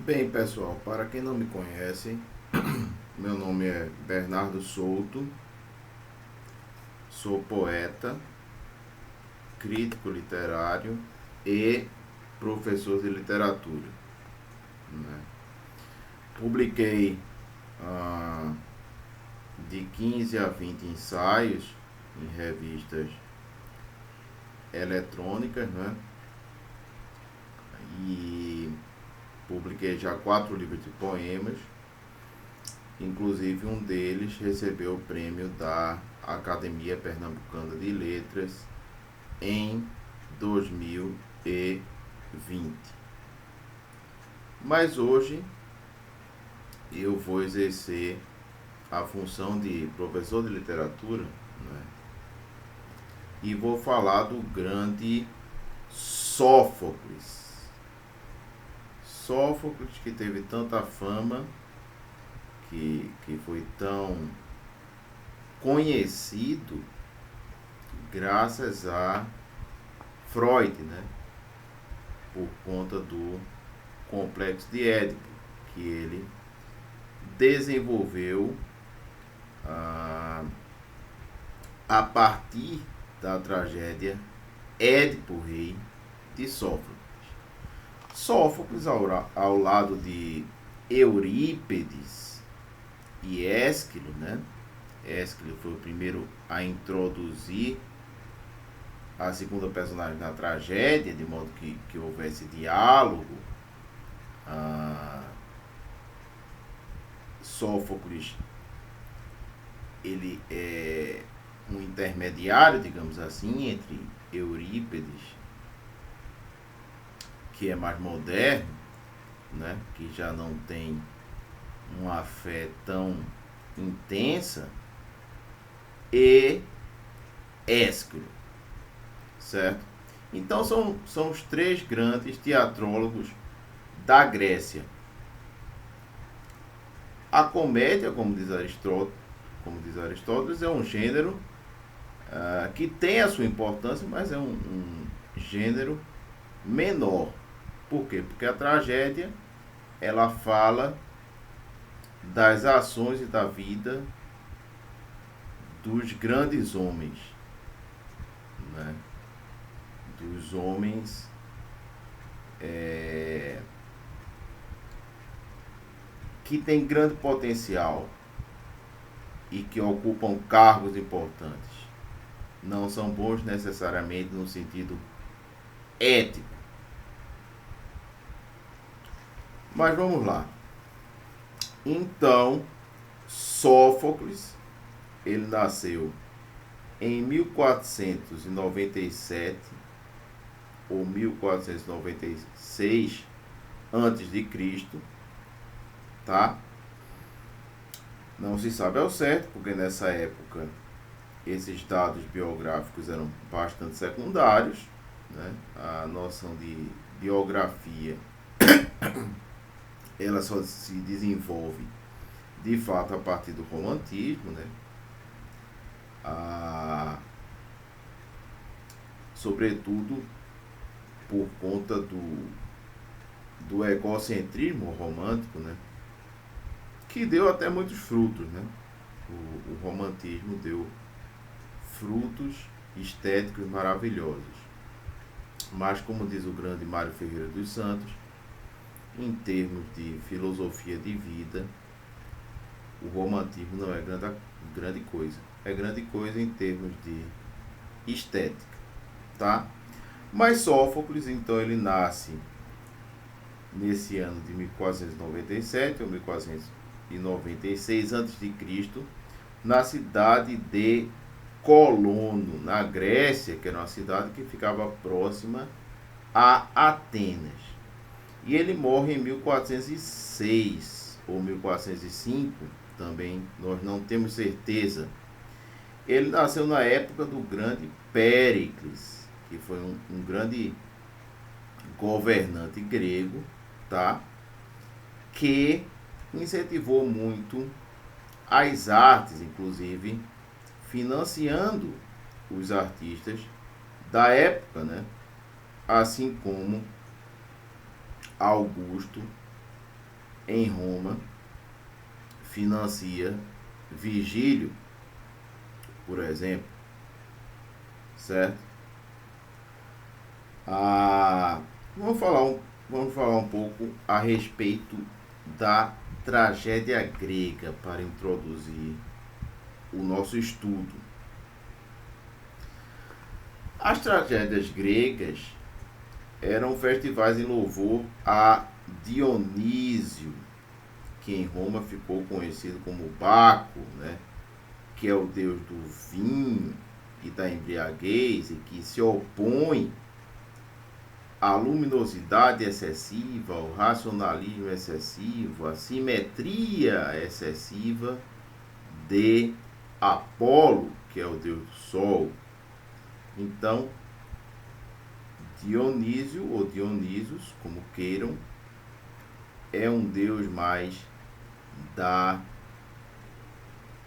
Bem, pessoal, para quem não me conhece, meu nome é Bernardo Souto, sou poeta, crítico literário e professor de literatura, né? Publiquei ah, de 15 a 20 ensaios em revistas eletrônicas, né? E publiquei já 4 livros de poemas. Inclusive um deles recebeu o prêmio da Academia Pernambucana de Letras em 2020. Mas hoje eu vou exercer a função de professor de literatura, né? E vou falar do grande Sófocles. Sófocles, que teve tanta fama, que foi tão conhecido graças a Freud, né? Por conta do complexo de Édipo, que ele desenvolveu ah, a partir da tragédia Édipo Rei de Sófocles. Sófocles, ao lado de Eurípides e Ésquilo, né? Ésquilo foi o primeiro a introduzir a segunda personagem na tragédia, de modo que houvesse diálogo. Sófocles, ele é um intermediário, digamos assim, entre Eurípides, que é mais moderno, né, que já não tem uma fé tão intensa, e Ésquilo, certo? Então são os três grandes teatrólogos da Grécia. A comédia, como diz Aristóteles, é um gênero que tem a sua importância, mas é um gênero menor. Por quê? Porque a tragédia ela fala das ações e da vida dos grandes homens, né? Dos homens que têm grande potencial e que ocupam cargos importantes. Não são bons necessariamente no sentido ético. Mas vamos lá. Então, Sófocles, ele nasceu em 1497 ou 1496 antes de Cristo, tá? Não se sabe ao certo, porque nessa época esses dados biográficos eram bastante secundários, né? A noção de biografia ela só se desenvolve de fato a partir do romantismo, né? Sobretudo por conta do egocentrismo romântico, né? Que deu até muitos frutos, né? O romantismo deu frutos estéticos maravilhosos. Mas, como diz o grande Mário Ferreira dos Santos, em termos de filosofia de vida, o romantismo não é grande coisa. É grande coisa em termos de estética, tá? Mas Sófocles, então, ele nasce nesse ano de 1497 ou 1496 a.C., na cidade de Colono, na Grécia, que era uma cidade que ficava próxima a Atenas. E ele morre em 1406 ou 1405, também nós não temos certeza. Ele nasceu na época do grande Péricles, que foi um grande governante grego, tá? Que incentivou muito as artes, inclusive financiando os artistas da época, né? Assim como Augusto em Roma financia Virgílio, por exemplo, certo? Vamos falar um pouco a respeito da tragédia grega para introduzir o nosso estudo. As tragédias gregas eram festivais em louvor a Dionísio, que em Roma ficou conhecido como Baco, né? Que é o deus do vinho e da embriaguez e que se opõe à luminosidade excessiva, ao racionalismo excessivo, à simetria excessiva de Apolo, que é o deus do sol. Então, Dionísio ou Dionísios, como queiram, é um deus mais da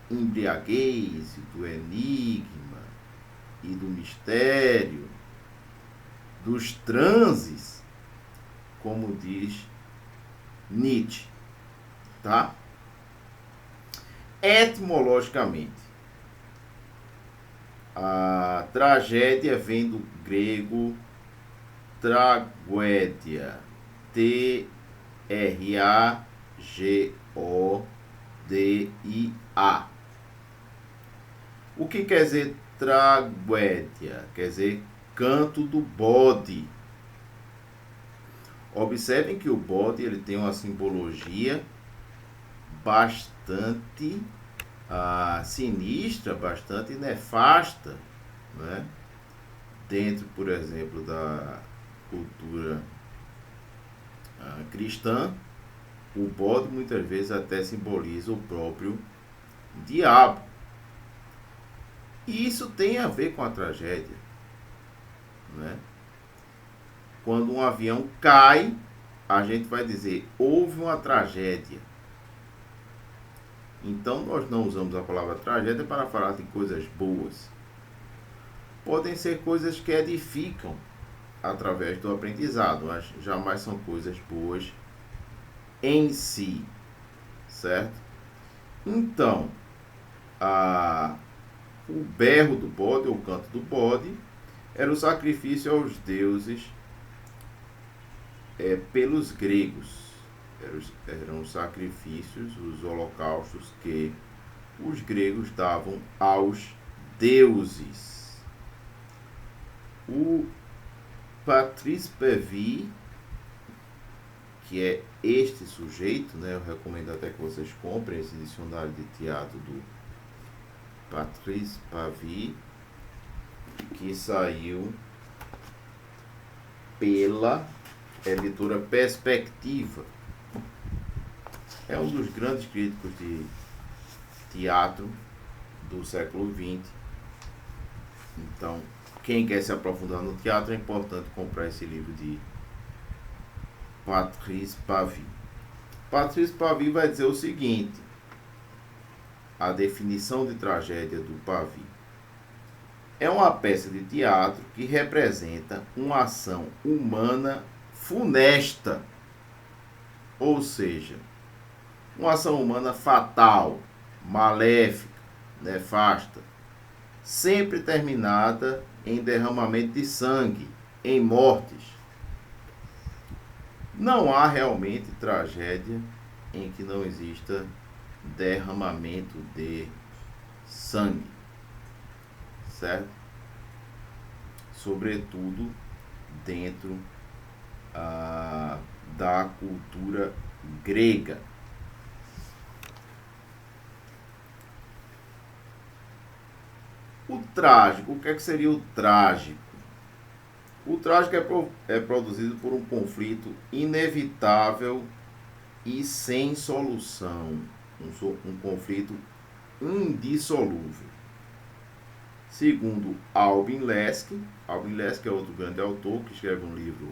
embriaguez, do enigma e do mistério, dos transes, como diz Nietzsche, tá? Etimologicamente, a tragédia vem do grego tragédia, Tragodia. O que quer dizer tragédia? Quer dizer canto do bode. Observem que o bode ele tem uma simbologia bastante sinistra, bastante nefasta, né? Dentro, por exemplo, da cultura cristã, o bode muitas vezes até simboliza o próprio diabo. E isso tem a ver com a tragédia, né? Quando um avião cai, a gente vai dizer houve uma tragédia. Então nós não usamos a palavra tragédia para falar de coisas boas. Podem ser coisas que edificam através do aprendizado, mas jamais são coisas boas em si, certo? Então, o berro do bode, ou o canto do bode, era o sacrifício aos deuses pelos gregos. Eram os sacrifícios, os holocaustos que os gregos davam aos deuses. O Patrice Bevy, que é este sujeito, né? Eu recomendo até que vocês comprem esse dicionário de teatro do Patrice Bevy, que saiu pela editora Perspectiva. É um dos grandes críticos de teatro do século XX. Então, quem quer se aprofundar no teatro, é importante comprar esse livro de Patrice Bevy. Patrice Bevy vai dizer o seguinte: a definição de tragédia do Bevy é uma peça de teatro que representa uma ação humana funesta, ou seja, uma ação humana fatal, maléfica, nefasta, sempre terminada em derramamento de sangue, em mortes. Não há realmente tragédia em que não exista derramamento de sangue, certo? Sobretudo dentro da cultura grega. O trágico, o que seria o trágico? O trágico é produzido por um conflito inevitável e sem solução. Um conflito indissolúvel. Segundo Albin Leske é outro grande autor que escreve um livro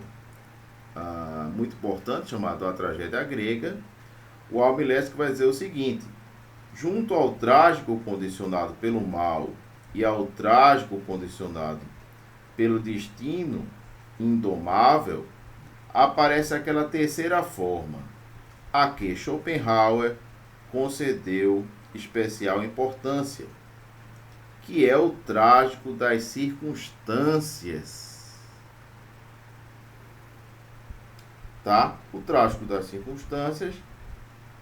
muito importante chamado A Tragédia Grega. O Albin Leske vai dizer o seguinte: junto ao trágico condicionado pelo mal e ao trágico condicionado pelo destino indomável, aparece aquela terceira forma, a que Schopenhauer concedeu especial importância, que é o trágico das circunstâncias. Tá? O trágico das circunstâncias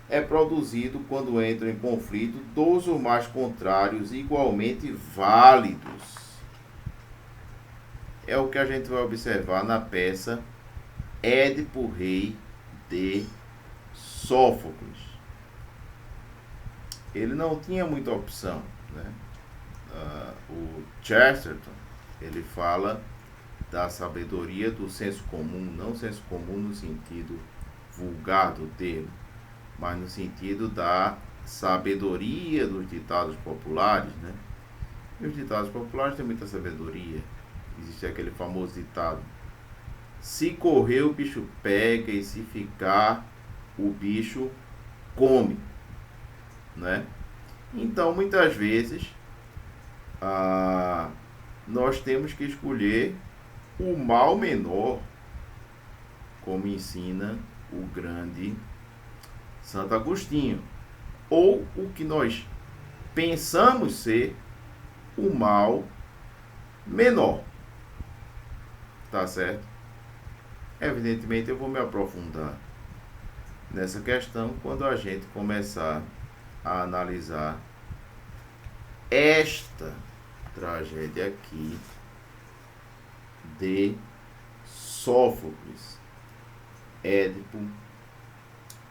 é produzido quando entram em conflito dois ou mais contrários igualmente válidos. É o que a gente vai observar na peça Édipo Rei de Sófocles. Ele não tinha muita opção, né? O Chesterton, ele fala da sabedoria do senso comum, não senso comum no sentido vulgar do termo, mas no sentido da sabedoria dos ditados populares, né? E os ditados populares têm muita sabedoria. Existe aquele famoso ditado: se correr o bicho pega e se ficar o bicho come, né? Então, muitas vezes, nós temos que escolher o mal menor, como ensina o grande Santo Agostinho, ou o que nós pensamos ser o mal menor. Tá certo? Evidentemente, eu vou me aprofundar nessa questão quando a gente começar a analisar esta tragédia aqui de Sófocles, Édipo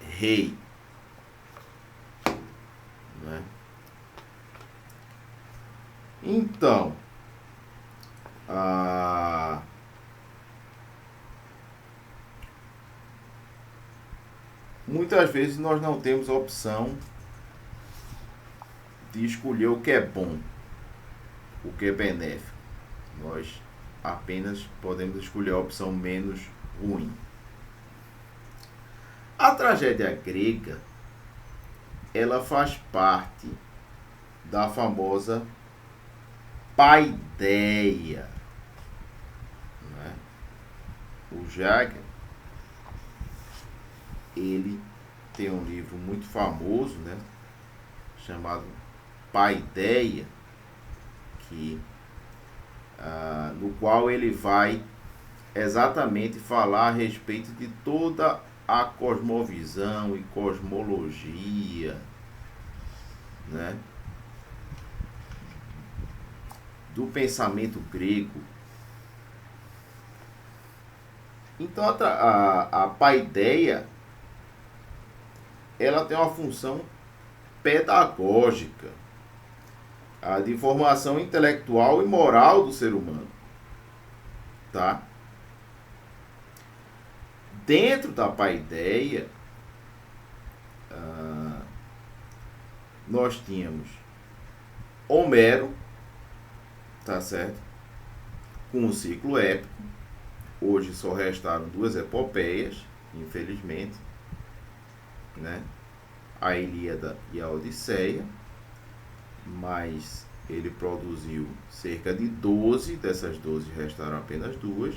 Rei, né? Então, muitas vezes nós não temos a opção de escolher o que é bom, o que é benéfico. Nós apenas podemos escolher a opção menos ruim. A tragédia grega, ela faz parte da famosa paideia, né? O Jager, ele tem um livro muito famoso, né, chamado Paideia, no qual ele vai exatamente falar a respeito de toda a cosmovisão e cosmologia, né, do pensamento grego. Então a paideia, ela tem uma função pedagógica, de formação intelectual e moral do ser humano, tá? Dentro da paideia, nós tínhamos Homero, tá certo? Com o ciclo épico. Hoje só restaram duas epopeias, infelizmente, né? A Ilíada e a Odisseia, mas ele produziu cerca de 12, dessas 12 restaram apenas duas,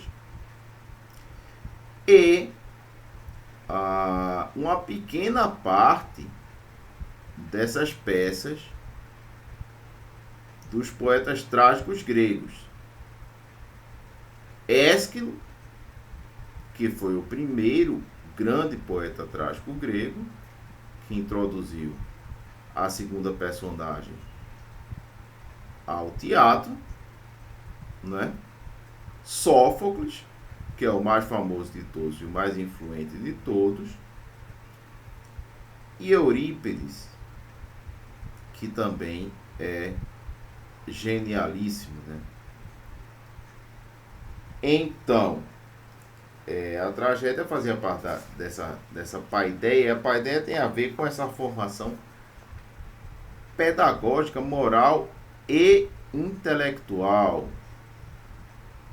e uma pequena parte dessas peças dos poetas trágicos gregos. Ésquilo, que foi o primeiro grande poeta trágico grego, que introduziu a segunda personagem ao teatro, né? Sófocles, que é o mais famoso de todos e o mais influente de todos, e Eurípides, que também é genialíssimo, né? Então, a tragédia fazia parte dessa paideia. A paideia tem a ver com essa formação pedagógica, moral e intelectual,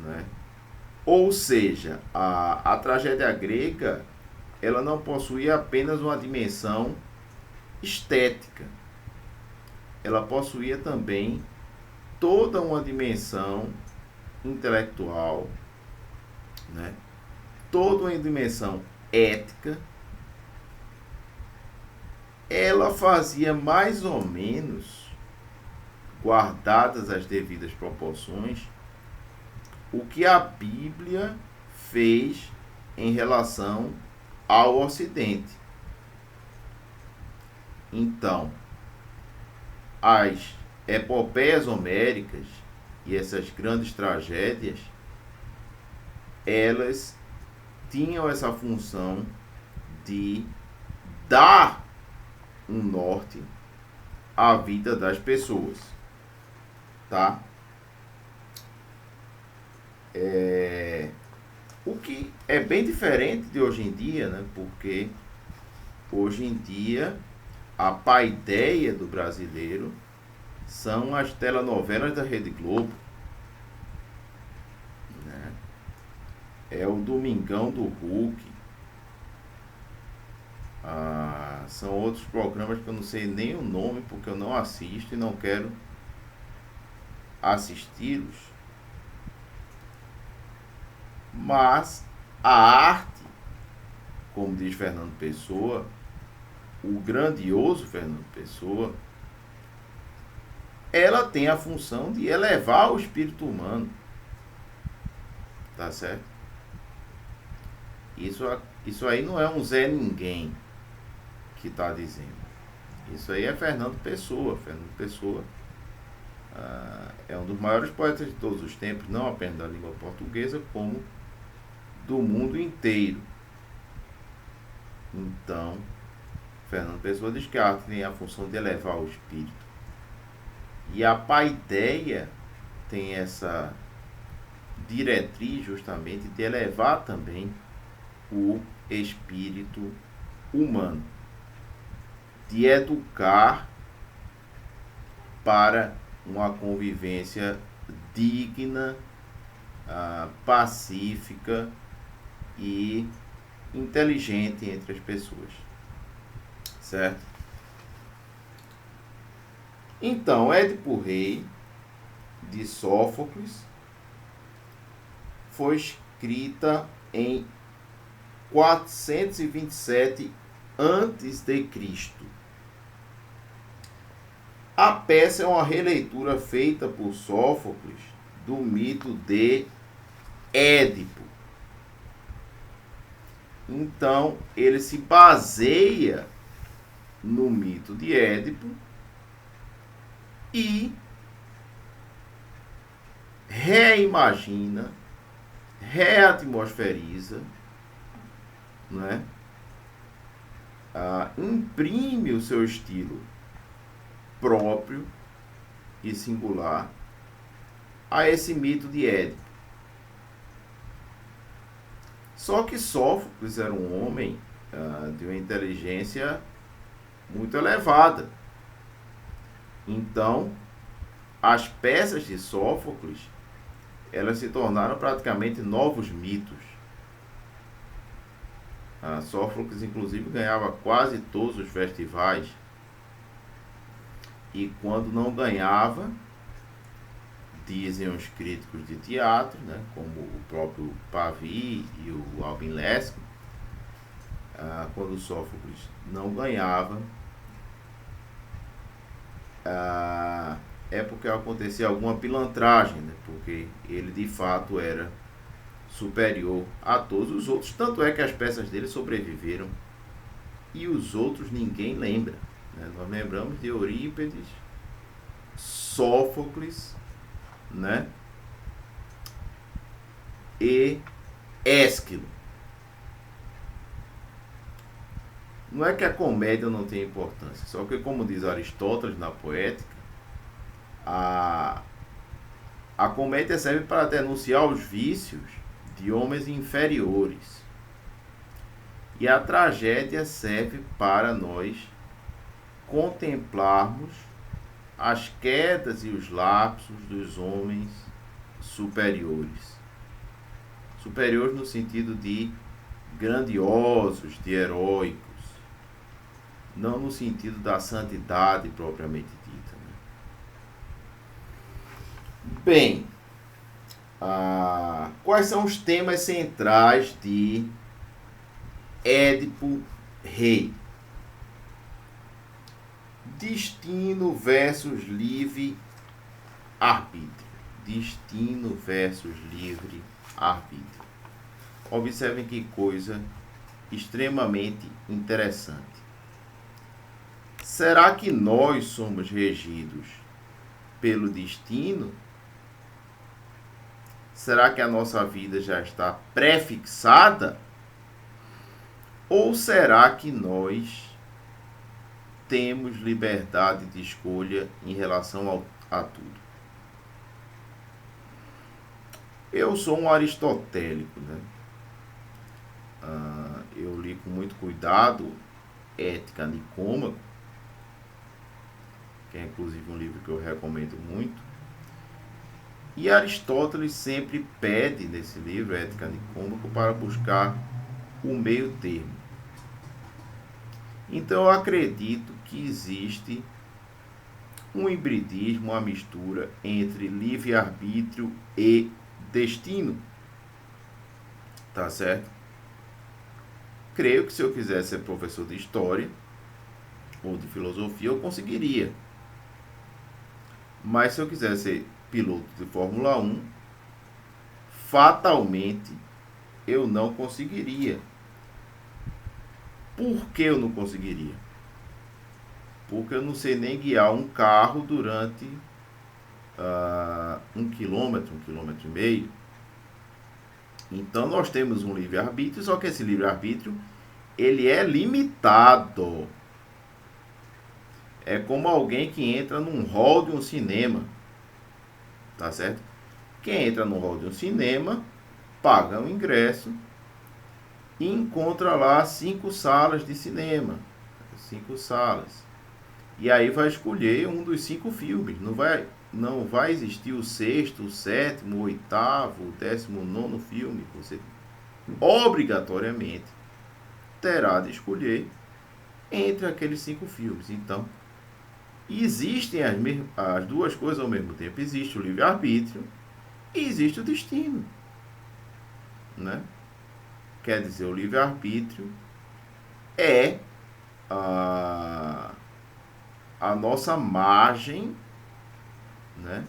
né? Ou seja, a tragédia grega, ela não possuía apenas uma dimensão estética, ela possuía também toda uma dimensão intelectual, né? Toda uma dimensão ética ela fazia mais ou menos, guardadas as devidas proporções, o que a Bíblia fez em relação ao Ocidente. Então, as epopeias homéricas e essas grandes tragédias, elas tinham essa função de dar um norte à vida das pessoas, tá? O que é bem diferente de hoje em dia, né? Porque hoje em dia a paideia do brasileiro são as telenovelas da Rede Globo, né? É o Domingão do Hulk. São outros programas que eu não sei nem o nome, porque eu não assisto e não quero assisti-los. Mas a arte, como diz Fernando Pessoa, o grandioso Fernando Pessoa, ela tem a função de elevar o espírito humano. Tá certo? Isso aí não é um Zé Ninguém que está dizendo. Isso aí é Fernando Pessoa. Fernando Pessoa é um dos maiores poetas de todos os tempos, não apenas da língua portuguesa, como do mundo inteiro. Então, Fernando Pessoa diz que a arte tem a função de elevar o espírito. E a paideia tem essa diretriz justamente de elevar também o espírito humano, de educar para uma convivência digna, pacífica e inteligente entre as pessoas, certo? Então, Édipo Rei, de Sófocles, foi escrita em 427 a.C. A peça é uma releitura feita por Sófocles do mito de Édipo. Então, ele se baseia no mito de Édipo e reimagina, reatmosferiza, né? Imprime o seu estilo próprio e singular a esse mito de Édipo. Só que Sófocles era um homem de uma inteligência muito elevada. Então, as peças de Sófocles, elas se tornaram praticamente novos mitos. Sófocles, inclusive, ganhava quase todos os festivais. E quando não ganhava, dizem os críticos de teatro, né, como o próprio Pavy e o Albin Lesky, quando Sófocles não ganhava, é porque acontecia alguma pilantragem, né, porque ele de fato era superior a todos os outros, tanto é que as peças dele sobreviveram e os outros ninguém lembra, né? Nós lembramos de Eurípides, Sófocles, né, e Ésquilo. Não é que a comédia não tem importância, só que, como diz Aristóteles na Poética, a comédia serve para denunciar os vícios de homens inferiores. E a tragédia serve para nós contemplarmos as quedas e os lapsos dos homens superiores. Superiores no sentido de grandiosos, de heróicos, não no sentido da santidade propriamente dita, né? Bem, quais são os temas centrais de Édipo Rei? Destino versus livre-arbítrio. Destino versus livre-arbítrio. Observem que coisa extremamente interessante. Será que nós somos regidos pelo destino? Será que a nossa vida já está pré-fixada? Ou será que nós temos liberdade de escolha em relação a tudo? Eu sou um aristotélico, né? Eu li com muito cuidado Ética Nicômaco, que é inclusive um livro que eu recomendo muito. E Aristóteles sempre pede nesse livro, Ética Nicômaco, para buscar o meio termo. Então eu acredito que existe um hibridismo, uma mistura entre livre-arbítrio e destino. Tá certo? Creio que se eu quisesse ser professor de história ou de filosofia, eu conseguiria. Mas se eu quisesse ser piloto de Fórmula 1, fatalmente eu não conseguiria. Por que eu não conseguiria? Porque eu não sei nem guiar um carro durante 1 quilômetro, 1,5 km. Então nós temos um livre-arbítrio, só que esse livre-arbítrio ele é limitado. É como alguém que entra num hall de um cinema. Tá certo? Quem entra no hall de um cinema paga um ingresso e encontra lá 5 salas de cinema. 5 salas. E aí vai escolher um dos 5 filmes. Não vai existir o sexto, o sétimo, o oitavo, o 19º filme. Você obrigatoriamente terá de escolher entre aqueles 5 filmes. Então, existem as duas coisas ao mesmo tempo. Existe o livre-arbítrio e existe o destino. Né? Quer dizer, o livre-arbítrio é a nossa margem, né,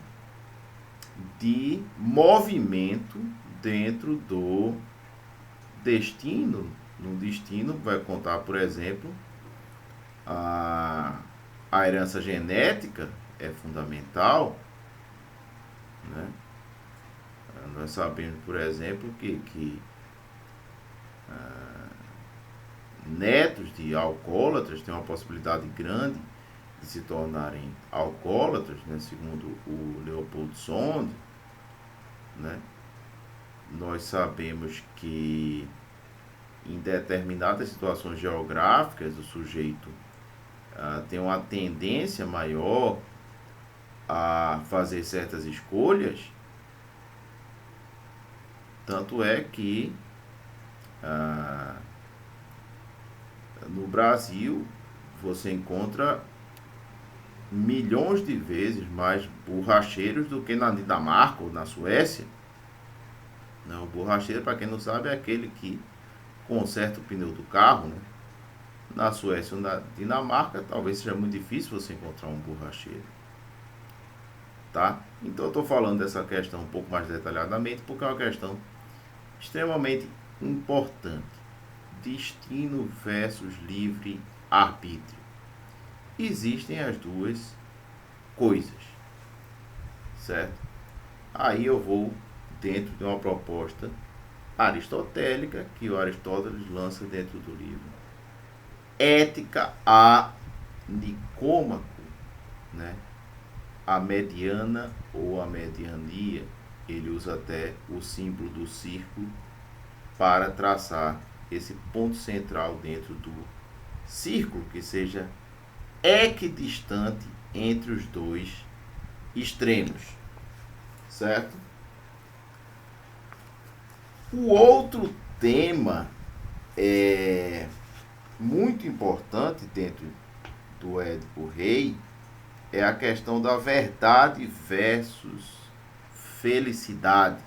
de movimento dentro do destino. No destino vai contar, por exemplo, a herança genética é fundamental, né? Nós sabemos, por exemplo, que netos de alcoólatras têm uma possibilidade grande de se tornarem alcoólatras, né? Segundo o Leopold Sonde, né? Nós sabemos que em determinadas situações geográficas o sujeito tem uma tendência maior a fazer certas escolhas. Tanto é que no Brasil você encontra milhões de vezes mais borracheiros do que na Dinamarca ou na Suécia. Não, o borracheiro, para quem não sabe, é aquele que conserta o pneu do carro, né? Na Suécia ou na Dinamarca talvez seja muito difícil você encontrar um borracheiro. Tá? Então eu estou falando dessa questão um pouco mais detalhadamente porque é uma questão extremamente importante. Destino versus livre-arbítrio. Existem as duas coisas, certo? Aí eu vou dentro de uma proposta aristotélica que o Aristóteles lança dentro do livro Ética a Nicômaco, né? A mediana ou a mediania. Ele usa até o símbolo do círculo para traçar esse ponto central dentro do círculo que seja equidistante entre os dois extremos, certo? O outro tema muito importante dentro do Édipo Rei é a questão da verdade versus felicidade.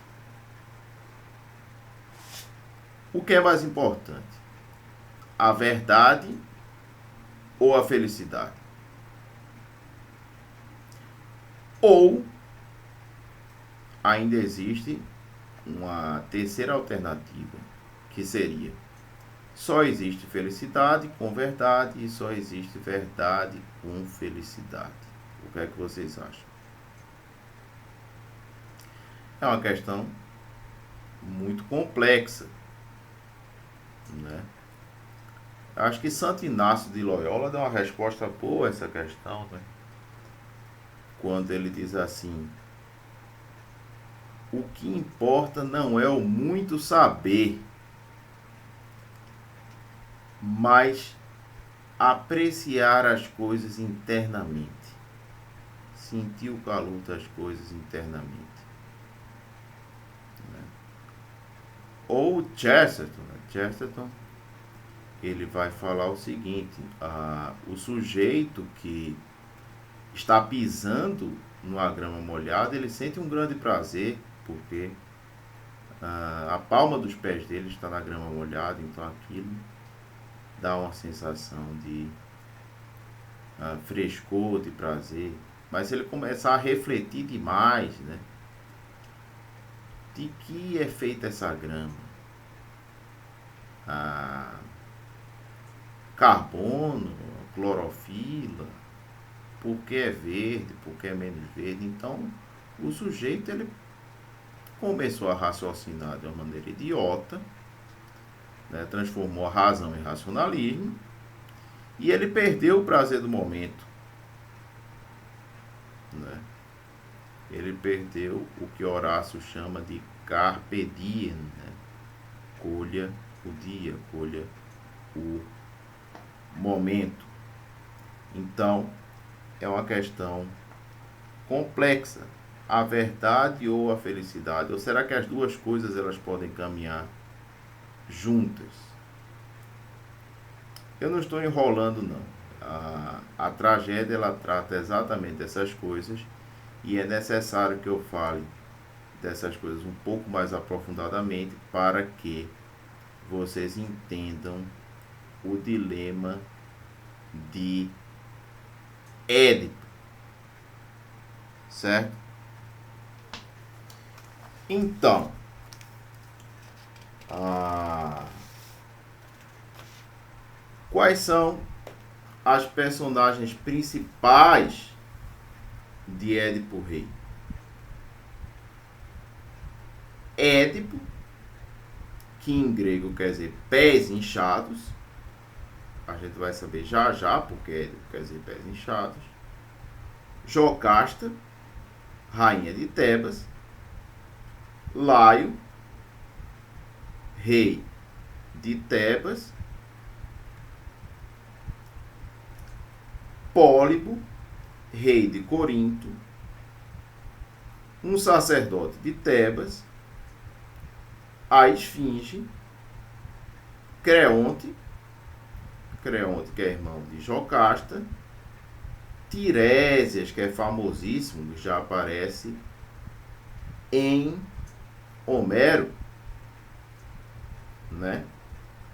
O que é mais importante? A verdade ou a felicidade? Ou ainda existe uma terceira alternativa, que seria: só existe felicidade com verdade e só existe verdade com felicidade. O que é que vocês acham? É uma questão muito complexa, né? Acho que Santo Inácio de Loyola dá uma resposta boa a essa questão, né? Quando ele diz assim: o que importa não é o muito saber, mas apreciar as coisas internamente, sentir o calor das coisas internamente. Né? Ou Chesterton, né? Chesterton, ele vai falar o seguinte: o sujeito que está pisando numa grama molhada, ele sente um grande prazer, porque a palma dos pés dele está na grama molhada, então aquilo dá uma sensação de frescor, de prazer. Mas se ele começar a refletir demais, né, de que é feita essa grama? Carbono, clorofila, por que é verde, por que é menos verde. Então o sujeito ele começou a raciocinar de uma maneira idiota, né, transformou a razão em racionalismo, e ele perdeu o prazer do momento. Né? Ele perdeu o que Horácio chama de carpe diem, né? Colha o dia, colha o momento. Então, é uma questão complexa. A verdade ou a felicidade? Ou será que as duas coisas elas podem caminhar juntas? Eu não estou enrolando, não. A tragédia ela trata exatamente dessas coisas, e é necessário que eu fale dessas coisas um pouco mais aprofundadamente para que vocês entendam o dilema de Édipo, certo? Então, quais são as personagens principais de Édipo Rei? Édipo, que em grego quer dizer pés inchados, a gente vai saber já já porque Édipo quer dizer pés inchados. Jocasta, rainha de Tebas. Laio, rei de Tebas. Pólibo, rei de Corinto. Um sacerdote de Tebas. A Esfinge. Creonte, que é irmão de Jocasta. Tiresias, que é famosíssimo, que já aparece em Homero, né?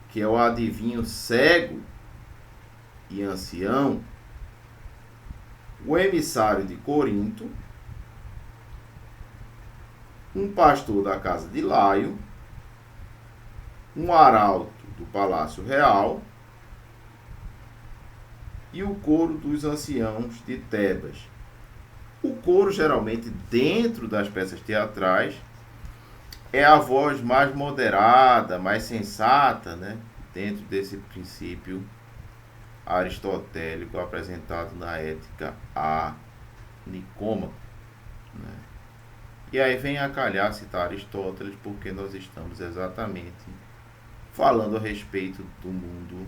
Que é o adivinho cego e ancião. O emissário de Corinto. Um pastor da casa de Laio. Um arauto do Palácio Real. E o coro dos anciãos de Tebas. O coro, geralmente, dentro das peças teatrais, é a voz mais moderada, mais sensata, né? Dentro desse princípio aristotélico apresentado na Ética a Nicômaco. Né? E aí vem a calhar citar Aristóteles, porque nós estamos exatamente falando a respeito do mundo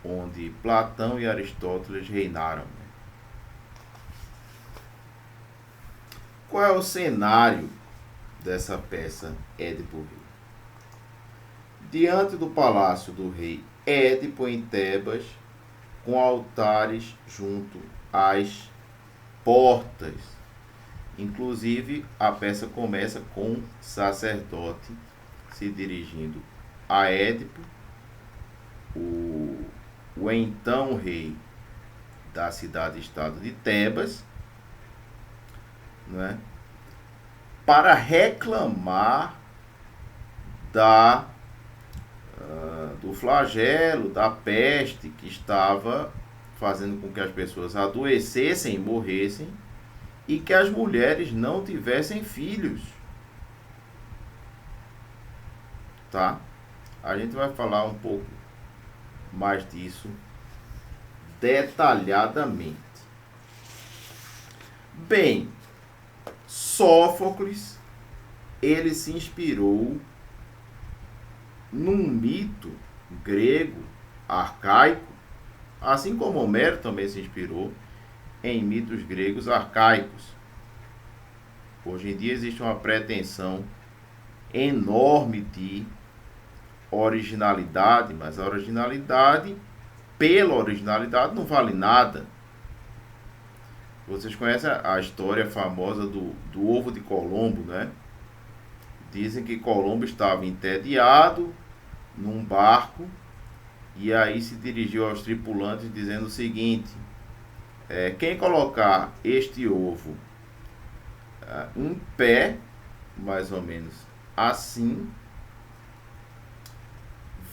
onde Platão e Aristóteles reinaram. Né? Qual é o cenário dessa peça Édipo Rei? Diante do palácio do rei Édipo em Tebas, com altares junto às portas. Inclusive, a peça começa com um sacerdote se dirigindo a Édipo, o então rei da cidade-estado de Tebas, né, para reclamar do flagelo, da peste que estava fazendo com que as pessoas adoecessem e morressem e que as mulheres não tivessem filhos. Tá? A gente vai falar um pouco mais disso detalhadamente. Bem, Sófocles, ele se inspirou num mito grego arcaico, assim como Homero também se inspirou em mitos gregos arcaicos. Hoje em dia existe uma pretensão enorme de originalidade, mas a originalidade, pela originalidade, não vale nada. Vocês conhecem a história famosa do ovo de Colombo, né? Dizem que Colombo estava entediado num barco e aí se dirigiu aos tripulantes dizendo o seguinte: quem colocar este ovo em pé, mais ou menos assim,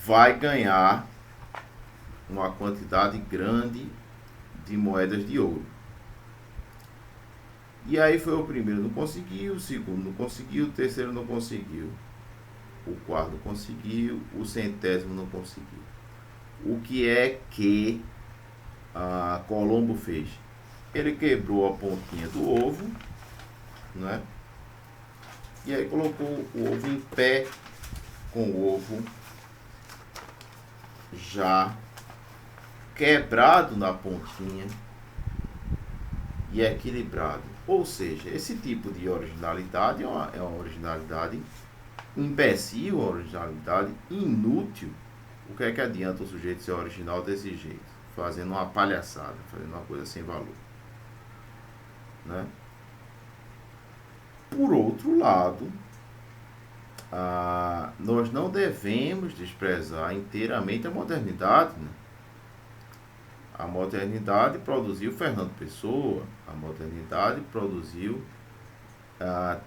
vai ganhar uma quantidade grande de moedas de ouro. E aí foi o primeiro não conseguiu, o segundo não conseguiu, o terceiro não conseguiu, o quarto conseguiu, o 100º não conseguiu. O que é que Colombo fez? Ele quebrou a pontinha do ovo, né? E aí colocou o ovo em pé, com o ovo já quebrado na pontinha e equilibrado. Ou seja, esse tipo de originalidade é uma originalidade imbecil, uma originalidade inútil. O que é que adianta o sujeito ser original desse jeito? Fazendo uma palhaçada, fazendo uma coisa sem valor, né? Por outro lado, nós não devemos desprezar inteiramente a modernidade, né? A modernidade produziu Fernando Pessoa, a modernidade produziu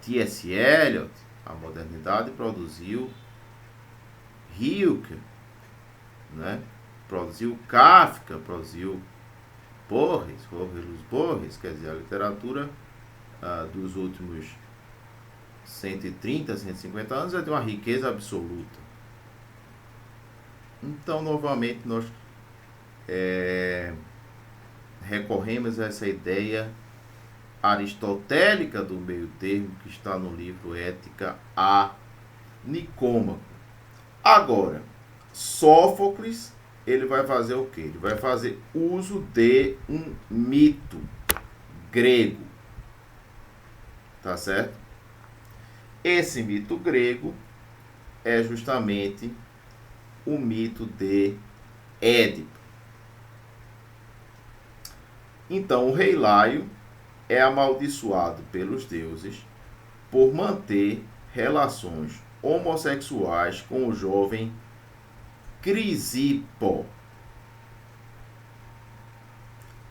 T.S. Eliot, a modernidade produziu Rilke, né? Produziu Kafka, produziu Borges, quer dizer, a literatura dos últimos 130, 150 anos é de uma riqueza absoluta. Então, novamente, nós recorremos a essa ideia aristotélica do meio termo que está no livro Ética a Nicômaco. Agora, Sófocles, ele vai fazer o quê? Ele vai fazer uso de um mito grego, tá certo? Esse mito grego é justamente o mito de Édipo. Então, o rei Laio é amaldiçoado pelos deuses por manter relações homossexuais com o jovem Crisipo.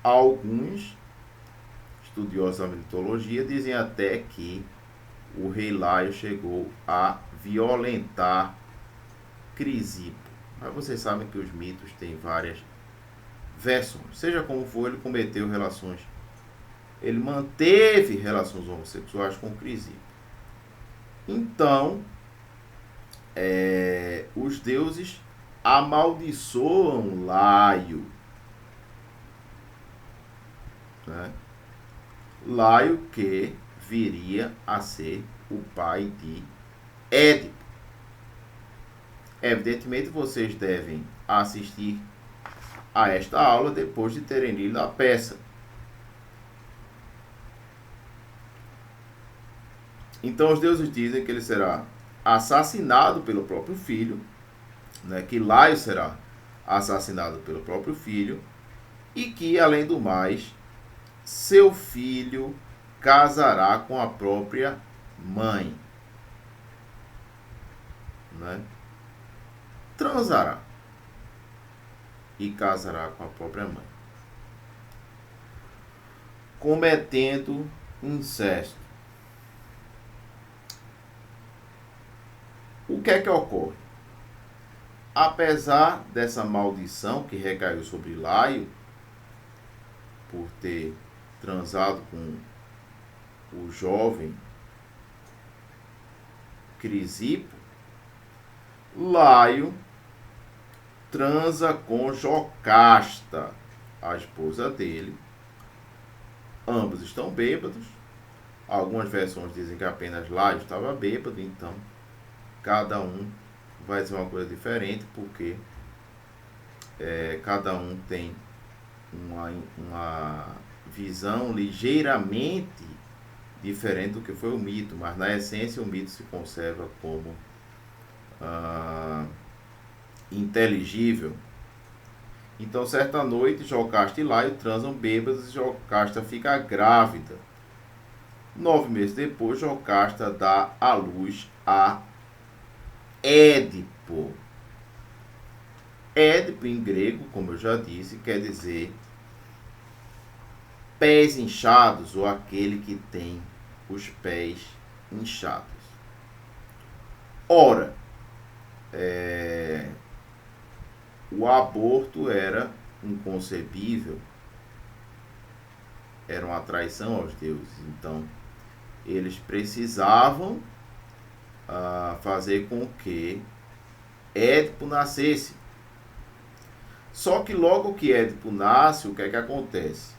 Alguns estudiosos da mitologia dizem até que o rei Laio chegou a violentar Crisipo. Mas vocês sabem que os mitos têm várias versões. Seja como for, ele cometeu relações. Ele manteve relações homossexuais com Crisipo. Então, os deuses amaldiçoam Laio, né? Laio que viria a ser o pai de Édipo. Evidentemente, vocês devem assistir a esta aula depois de terem lido a peça. Então, os deuses dizem que ele será assassinado pelo próprio filho, né, que Laio será assassinado pelo próprio filho, e que, além do mais, seu filho casará com a própria mãe, né? Transará e casará com a própria mãe, cometendo incesto. O que é que ocorre? Apesar dessa maldição que recaiu sobre Laio, por ter transado com o jovem Crisipo, Laio transa com Jocasta, a esposa dele. Ambos estão bêbados. Algumas versões dizem que apenas Laio estava bêbado, então cada um vai ser uma coisa diferente, porque cada um tem uma visão ligeiramente diferente do que foi o mito, mas na essência o mito se conserva como inteligível. Então, certa noite, Jocasta e Laio transam bêbados e Jocasta fica grávida. 9 meses depois, Jocasta dá à luz a Édipo. Édipo, em grego, como eu já disse, quer dizer pés inchados, ou aquele que tem os pés inchados. Ora, o aborto era inconcebível, era uma traição aos deuses. Então, eles precisavam fazer com que Édipo nascesse. Só que logo que Édipo nasce, o que é que acontece?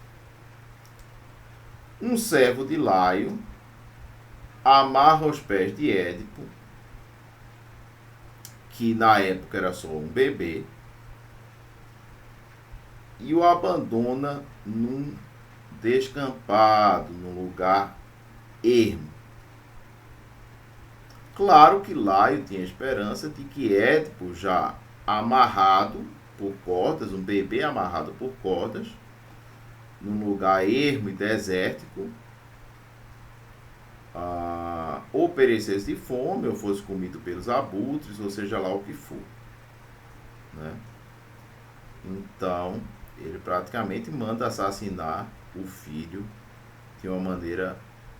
Um servo de Laio amarra os pés de Édipo, que na época era só um bebê, e o abandona num descampado, num lugar ermo. Claro que Laio tinha esperança de que Édipo, já amarrado por cordas, um bebê amarrado por cordas, num lugar ermo e desértico, ou perecesse de fome, ou fosse comido pelos abutres, ou seja lá o que for, né? Então, ele praticamente manda assassinar o filho de uma maneira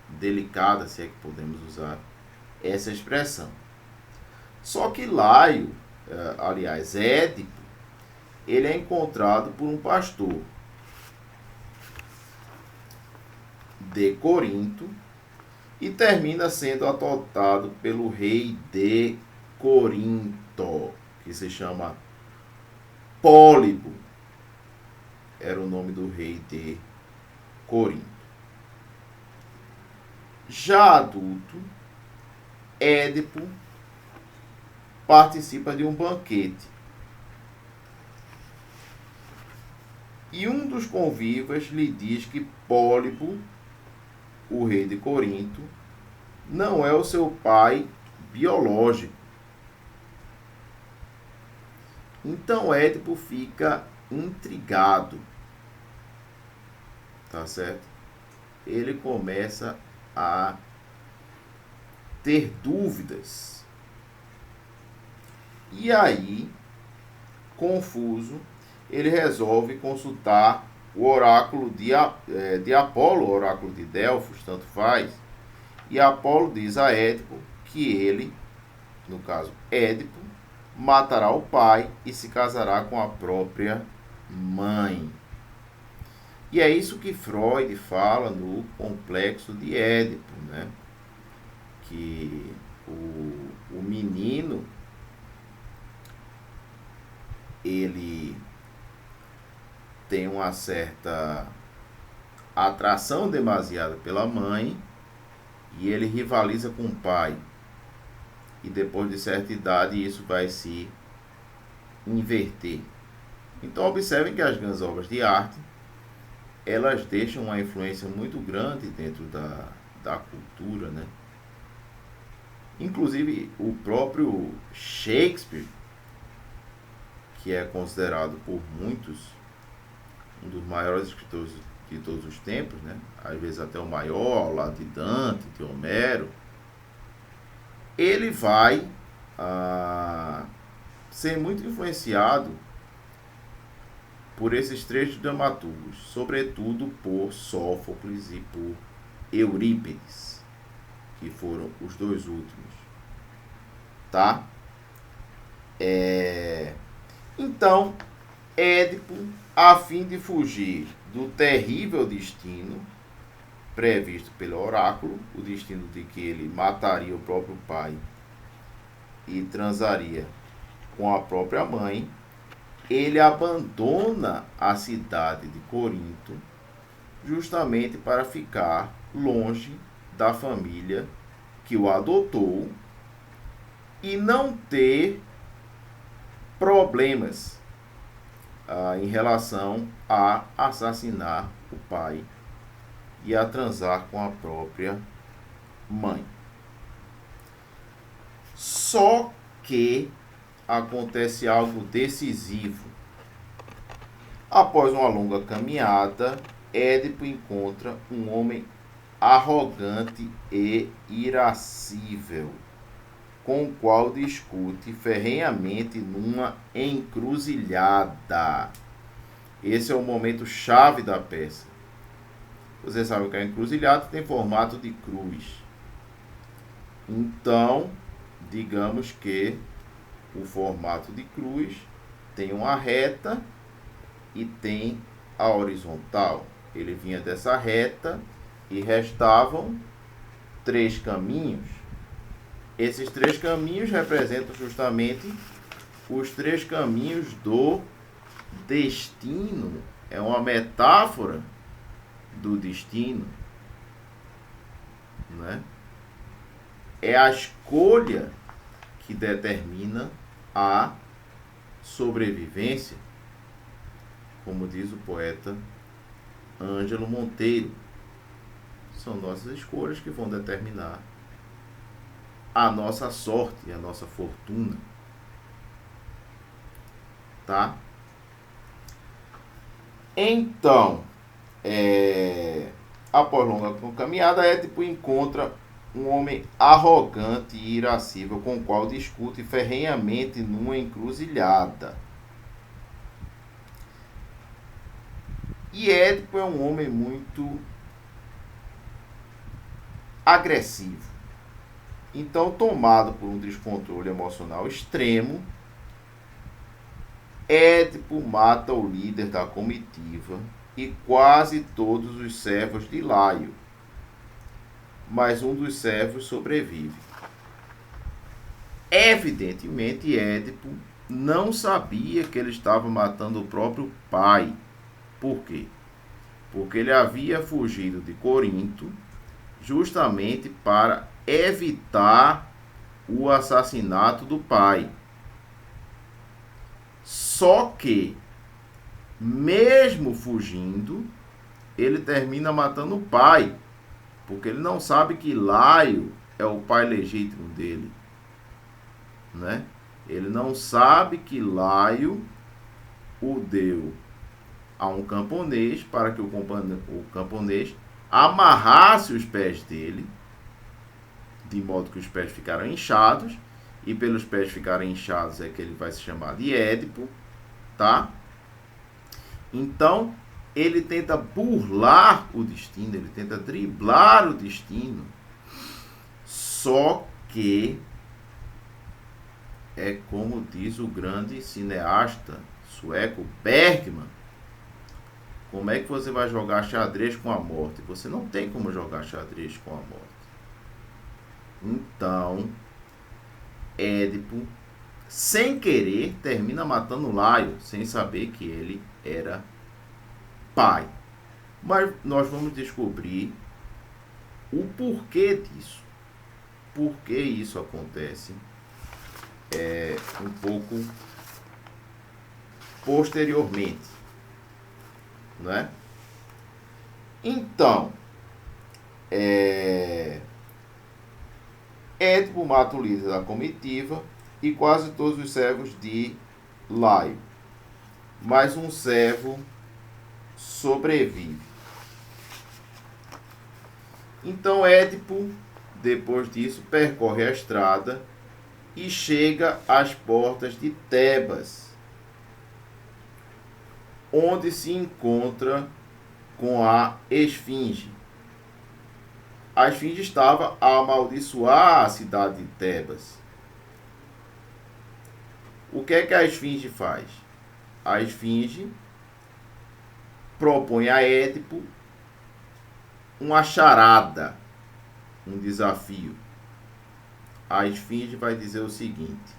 delicada, se é que podemos usar essa expressão. Só que Laio, aliás, Édipo, ele é encontrado por um pastor de Corinto e termina sendo adotado pelo rei de Corinto, que se chama Pólibo. Era o nome do rei de Corinto. Já adulto, Édipo participa de um banquete. E um dos convivas lhe diz que Pólibo, o rei de Corinto, não é o seu pai biológico. Então Édipo fica intrigado. Tá certo? Ele começa a ter dúvidas. E aí, confuso, ele resolve consultar o oráculo de Apolo, o oráculo de Delfos, tanto faz. E Apolo diz a Édipo que ele, no caso Édipo, matará o pai e se casará com a própria mãe. E é isso que Freud fala no complexo de Édipo, né? Que o menino, ele tem uma certa atração demasiada pela mãe e ele rivaliza com o pai. E depois de certa idade isso vai se inverter. Então observem que as grandes obras de arte, elas deixam uma influência muito grande dentro da cultura, né? Inclusive o próprio Shakespeare, que é considerado por muitos um dos maiores escritores de todos os tempos, né? Às vezes até o maior, ao lado de Dante, de Homero, ele vai ser muito influenciado por esses três dramaturgos, sobretudo por Sófocles e por Eurípides, que foram os dois últimos. tá? Então, Édipo, a fim de fugir do terrível destino previsto pelo oráculo, o destino de que ele mataria o próprio pai e transaria com a própria mãe, ele abandona a cidade de Corinto justamente para ficar longe da família que o adotou e não ter problemas em relação a assassinar o pai e a transar com a própria mãe. Só que acontece algo decisivo. Após uma longa caminhada, Édipo encontra um homem arrogante e irascível, com o qual discute ferrenhamente numa encruzilhada. Esse é o momento chave da peça. Você sabe que a encruzilhada tem formato de cruz. Então, digamos que o formato de cruz tem uma reta e tem a horizontal. Ele vinha dessa reta e restavam 3 caminhos. Esses 3 caminhos representam justamente os 3 caminhos do destino. É uma metáfora do destino, né? É a escolha que determina a sobrevivência, como diz o poeta Ângelo Monteiro. São nossas escolhas que vão determinar a nossa sorte, a nossa fortuna, tá? Então, após longa caminhada, Édipo encontra um homem arrogante e irascível, com o qual discute ferrenhamente numa encruzilhada. E Édipo é um homem muito agressivo. Então, tomado por um descontrole emocional extremo, Édipo mata o líder da comitiva e quase todos os servos de Laio. Mas um dos servos sobrevive. Evidentemente, Édipo não sabia que ele estava matando o próprio pai. Por quê? Porque ele havia fugido de Corinto justamente para evitar o assassinato do pai. Só que, mesmo fugindo, ele termina matando o pai, porque ele não sabe que Laio é o pai legítimo dele, né? Ele não sabe que Laio o deu a um camponês para que o camponês amarrasse os pés dele, de modo que os pés ficaram inchados, e pelos pés ficarem inchados é que ele vai se chamar de Édipo, tá? Então, ele tenta burlar o destino, ele tenta driblar o destino, só que é como diz o grande cineasta sueco Bergman: como é que você vai jogar xadrez com a morte? Você não tem como jogar xadrez com a morte. Então, Édipo, sem querer, termina matando Laio, sem saber que ele era pai. Mas nós vamos descobrir o porquê disso. Por que isso acontece um pouco posteriormente, né? Então, Édipo mata o líder da comitiva e quase todos os servos de Laio, mas um servo sobrevive. Então Édipo, depois disso, percorre a estrada e chega às portas de Tebas, onde se encontra com a Esfinge. A Esfinge estava a amaldiçoar a cidade de Tebas. O que é que a esfinge faz? A esfinge propõe a Édipo uma charada, um desafio. A esfinge vai dizer o seguinte: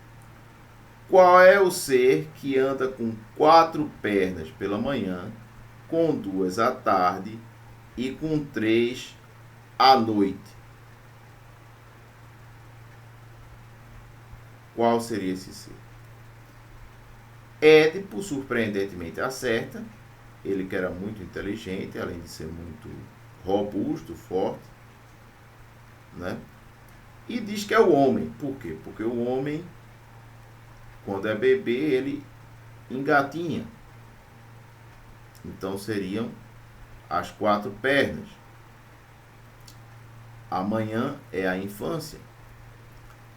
qual é o ser que anda com 4 pernas pela manhã, com 2 à tarde e com 3 à noite? Qual seria esse ser? Édipo, surpreendentemente, acerta. Ele que era muito inteligente, além de ser muito robusto, forte, né? E diz que é o homem. Por quê? Porque o homem, quando é bebê, ele engatinha. Então seriam as 4 pernas. Amanhã é a infância.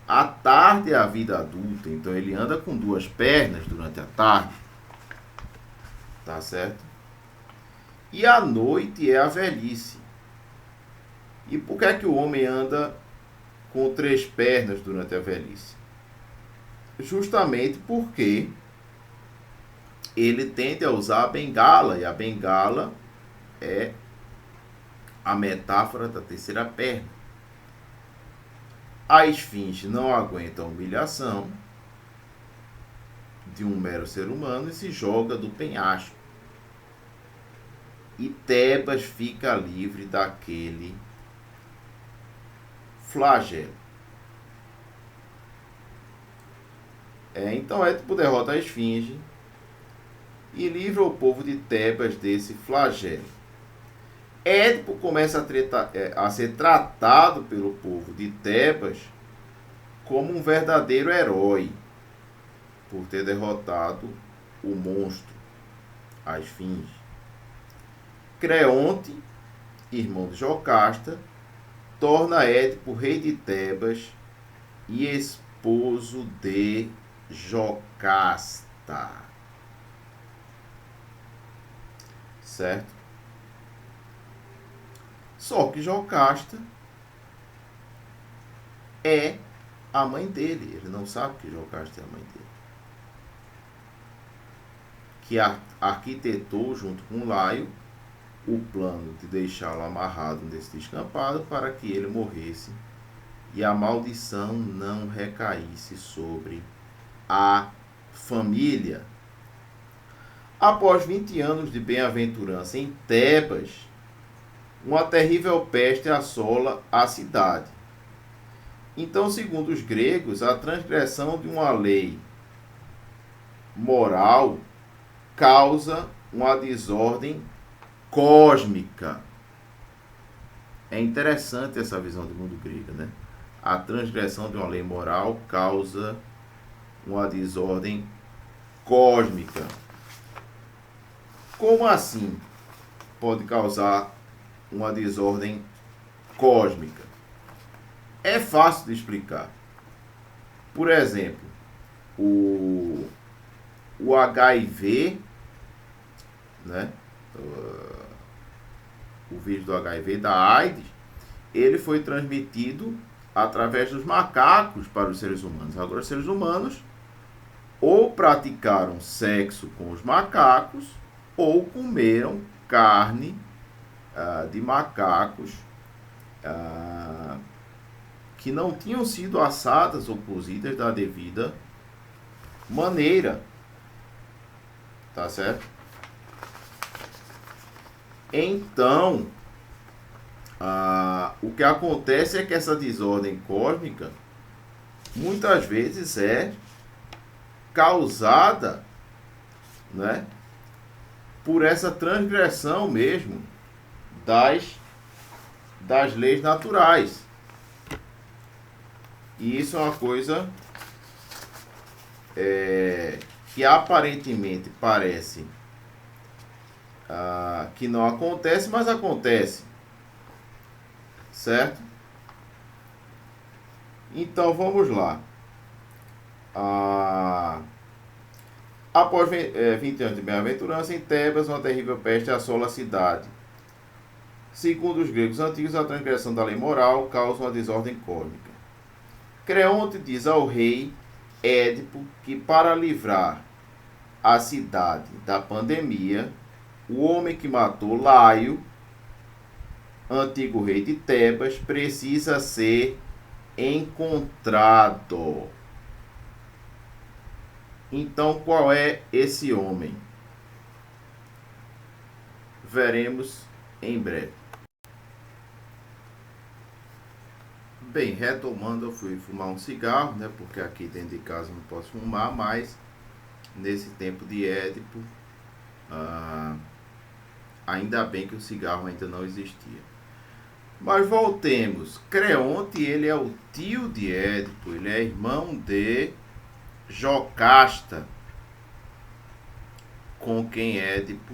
A tarde é a vida adulta. Então ele anda com 2 pernas durante a tarde. Tá certo? E a noite é a velhice. E por que é que o homem anda com 3 pernas durante a velhice? Justamente porque ele tende a usar a bengala, e a bengala é a metáfora da terceira perna. A esfinge não aguenta a humilhação de um mero ser humano e se joga do penhasco. E Tebas fica livre daquele flagelo. Então Édipo derrota a esfinge e livra o povo de Tebas desse flagelo. Édipo começa a ser tratado pelo povo de Tebas como um verdadeiro herói por ter derrotado o monstro, a esfinge. Creonte, irmão de Jocasta, torna Édipo rei de Tebas e esposo de Jocasta. Certo? Só que Jocasta é a mãe dele. Ele não sabe que Jocasta é a mãe dele. Que arquitetou junto com Laio o plano de deixá-lo amarrado nesse descampado para que ele morresse e a maldição não recaísse sobre a família. Após 20 anos de bem-aventurança em Tebas, uma terrível peste assola a cidade. Então, segundo os gregos, a transgressão de uma lei moral causa uma desordem cósmica. É interessante essa visão do mundo grego, né? A transgressão de uma lei moral causa uma desordem cósmica. Como assim pode causar uma desordem cósmica? É fácil de explicar. Por exemplo, o HIV, né? O vírus do HIV, da AIDS, ele foi transmitido através dos macacos para os seres humanos. Agora, os seres humanos ou praticaram sexo com os macacos ou comeram carne de macacos que não tinham sido assadas ou cozidas da devida maneira. Tá certo? Então, o que acontece é que essa desordem cósmica muitas vezes é causada, né, por essa transgressão mesmo das leis naturais. E isso é uma coisa que aparentemente parece que não acontece, mas acontece. Certo? Então vamos lá. Após 20 anos de bem-aventurança, em Tebas, uma terrível peste assola a cidade. Segundo os gregos antigos, a transgressão da lei moral causa uma desordem cósmica. Creonte diz ao rei Édipo que, para livrar a cidade da pandemia, o homem que matou Laio, antigo rei de Tebas, precisa ser encontrado. Então, qual é esse homem? Veremos em breve. Bem, retomando, eu fui fumar um cigarro, né? Porque aqui dentro de casa não posso fumar, mas nesse tempo de Édipo, ainda bem que o cigarro ainda não existia. Mas voltemos. Creonte, ele é o tio de Édipo, ele é irmão de Jocasta, com quem Édipo,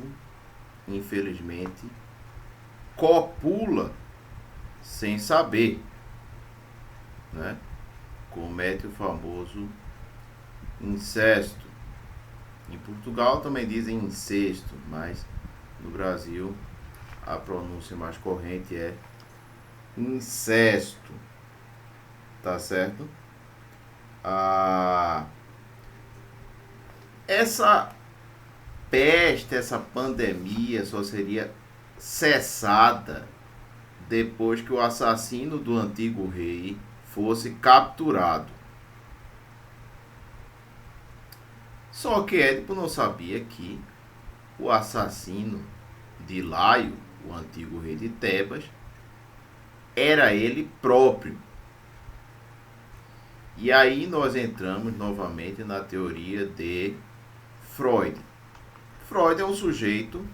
infelizmente, copula sem saber, né? Comete o famoso incesto. Em Portugal também dizem incesto, mas no Brasil a pronúncia mais corrente é incesto, tá certo? Essa peste, essa pandemia só seria cessada depois que o assassino do antigo rei fosse capturado. Só que Édipo não sabia que o assassino de Laio, o antigo rei de Tebas, era ele próprio. E aí nós entramos novamente na teoria de Freud. Freud é um sujeito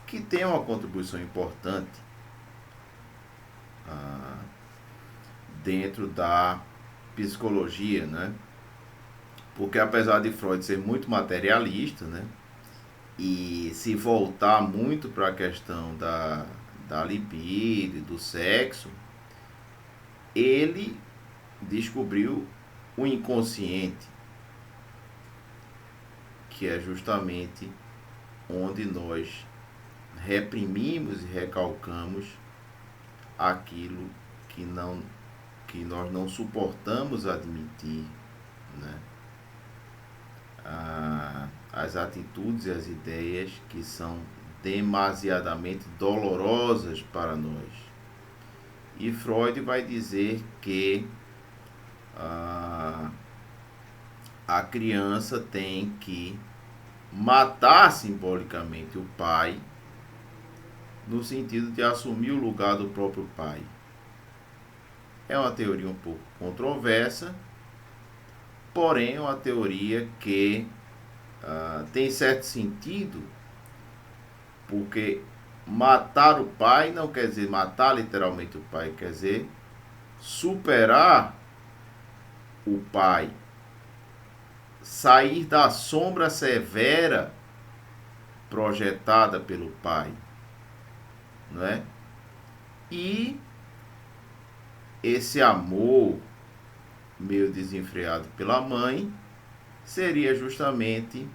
que tem uma contribuição importante dentro da psicologia, né? Porque apesar de Freud ser muito materialista, né? E se voltar muito para a questão da libido, do sexo, ele descobriu o inconsciente, que é justamente onde nós reprimimos e recalcamos aquilo que nós não suportamos admitir, né? As atitudes e as ideias que são demasiadamente dolorosas para nós. E Freud vai dizer que a criança tem que matar simbolicamente o pai, no sentido de assumir o lugar do próprio pai. É uma teoria um pouco controversa, porém é uma teoria que tem certo sentido, porque matar o pai não quer dizer matar literalmente o pai, quer dizer superar o pai, sair da sombra severa projetada pelo pai, não é? E esse amor meio desenfreado pela mãe seria justamente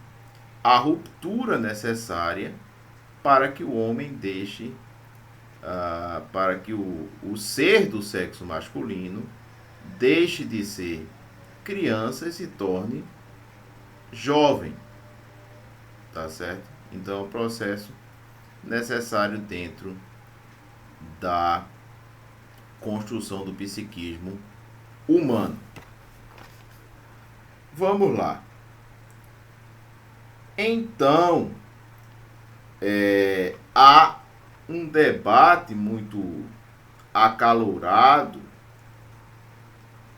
a ruptura necessária para que o homem deixe, para que o ser do sexo masculino deixe de ser criança e se torne jovem, tá certo? Então é um processo necessário dentro da construção do psiquismo humano. Vamos lá. Então, há um debate muito acalorado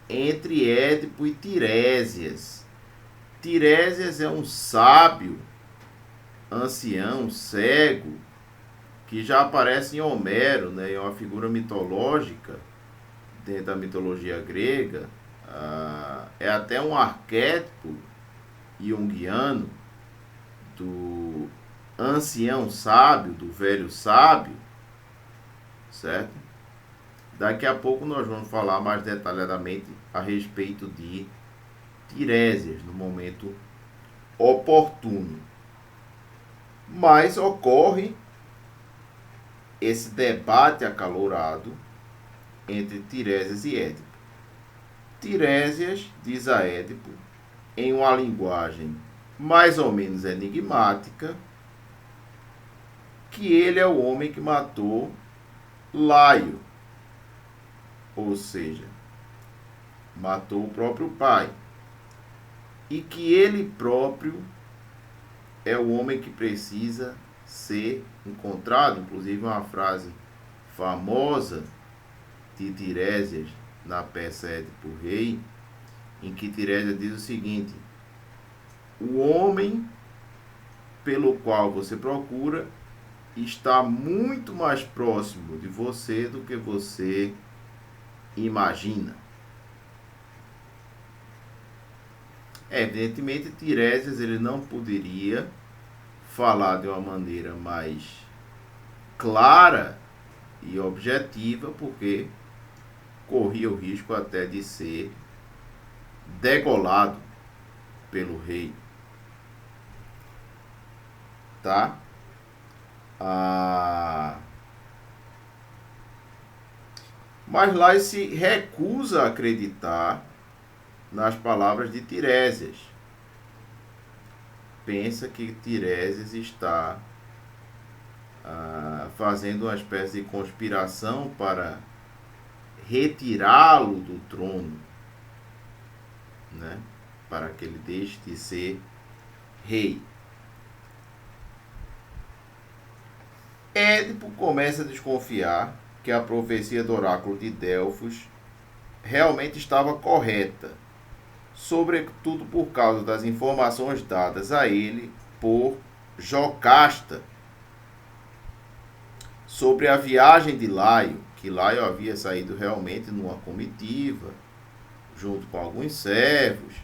entre Édipo e Tiresias. Tiresias é um sábio, ancião, cego, que já aparece em Homero, né? É uma figura mitológica dentro da mitologia grega. É até um arquétipo junguiano do ancião sábio, do velho sábio, certo? Daqui a pouco nós vamos falar mais detalhadamente a respeito de Tiresias no momento oportuno. Mas ocorre esse debate acalorado entre Tiresias e Édipo. Tiresias diz a Édipo em uma linguagem mais ou menos enigmática, que ele é o homem que matou Laio, ou seja, matou o próprio pai, e que ele próprio é o homem que precisa ser encontrado. Inclusive uma frase famosa de Tiresias na peça Édipo Rei, em que Tiresias diz o seguinte: o homem pelo qual você procura está muito mais próximo de você do que você imagina. Evidentemente, Tiresias ele não poderia falar de uma maneira mais clara e objetiva, porque corria o risco até de ser degolado pelo rei. Tá? Mas lá se recusa a acreditar nas palavras de Tiresias. Pensa que Tiresias está fazendo uma espécie de conspiração para retirá-lo do trono, né? Para que ele deixe de ser rei. Édipo começa a desconfiar que a profecia do oráculo de Delfos realmente estava correta, sobretudo por causa das informações dadas a ele por Jocasta sobre a viagem de Laio, que Laio havia saído realmente numa comitiva, junto com alguns servos,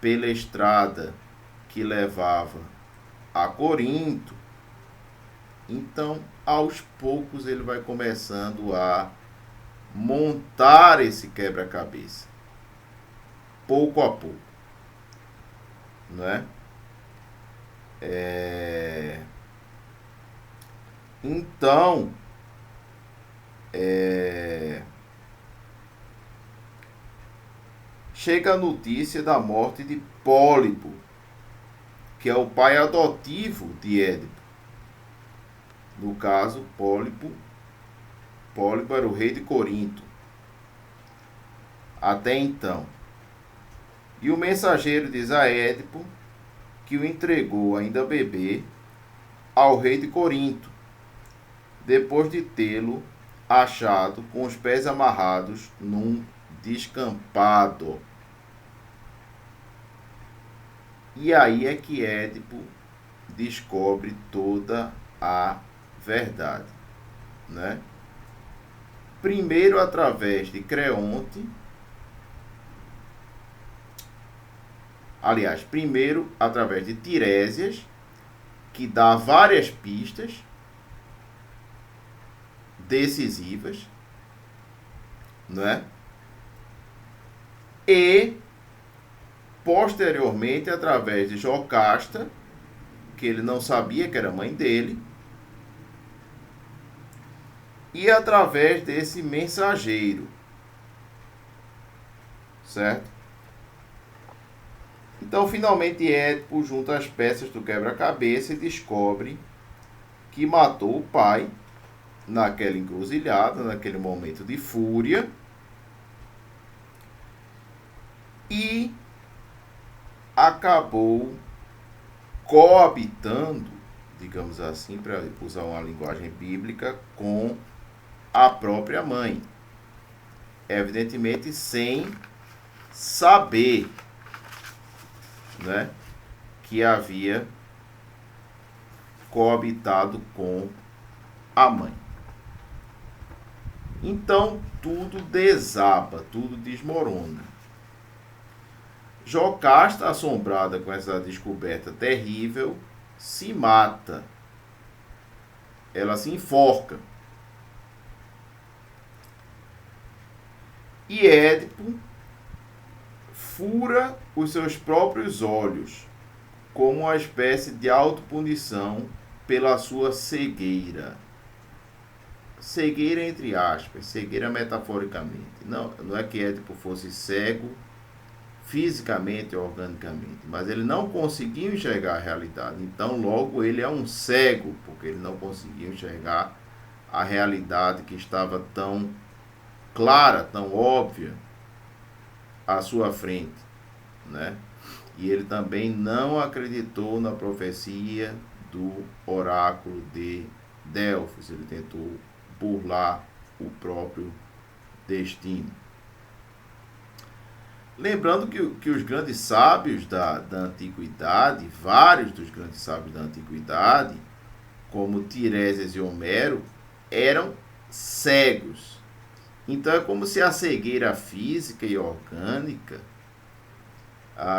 pela estrada que levava a Corinto. Então, aos poucos, ele vai começando a montar esse quebra-cabeça, pouco a pouco, não é? Então, chega a notícia da morte de Pólipo, que é o pai adotivo de Édipo. No caso, Pólipo era o rei de Corinto até então. E o mensageiro diz a Édipo que o entregou ainda bebê ao rei de Corinto, depois de tê-lo achado com os pés amarrados num descampado. E aí é que Édipo descobre toda a verdade, né? Primeiro através de Creonte, primeiro através de Tiresias, que dá várias pistas decisivas, né? E posteriormente através de Jocasta, que ele não sabia que era mãe dele, e através desse mensageiro, certo? Então, finalmente, Édipo junta as peças do quebra-cabeça e descobre que matou o pai naquela encruzilhada, naquele momento de fúria, e acabou coabitando, digamos assim, para usar uma linguagem bíblica, com a própria mãe. Evidentemente sem saber, né, que havia coabitado com a mãe. Então tudo desaba, tudo desmorona. Jocasta, assombrada com essa descoberta terrível, se mata. Ela se enforca. E Édipo fura os seus próprios olhos, como uma espécie de autopunição pela sua cegueira. Cegueira entre aspas, cegueira metaforicamente. Não é que Édipo fosse cego fisicamente, organicamente, mas ele não conseguiu enxergar a realidade. Então, logo, ele é um cego, porque ele não conseguiu enxergar a realidade que estava tão clara, tão óbvia à sua frente, né? E ele também não acreditou na profecia do oráculo de Delfos. Ele tentou burlar o próprio destino. Lembrando que os grandes sábios da antiguidade, vários dos grandes sábios da antiguidade, como Tiresias e Homero, eram cegos. Então é como se a cegueira física e orgânica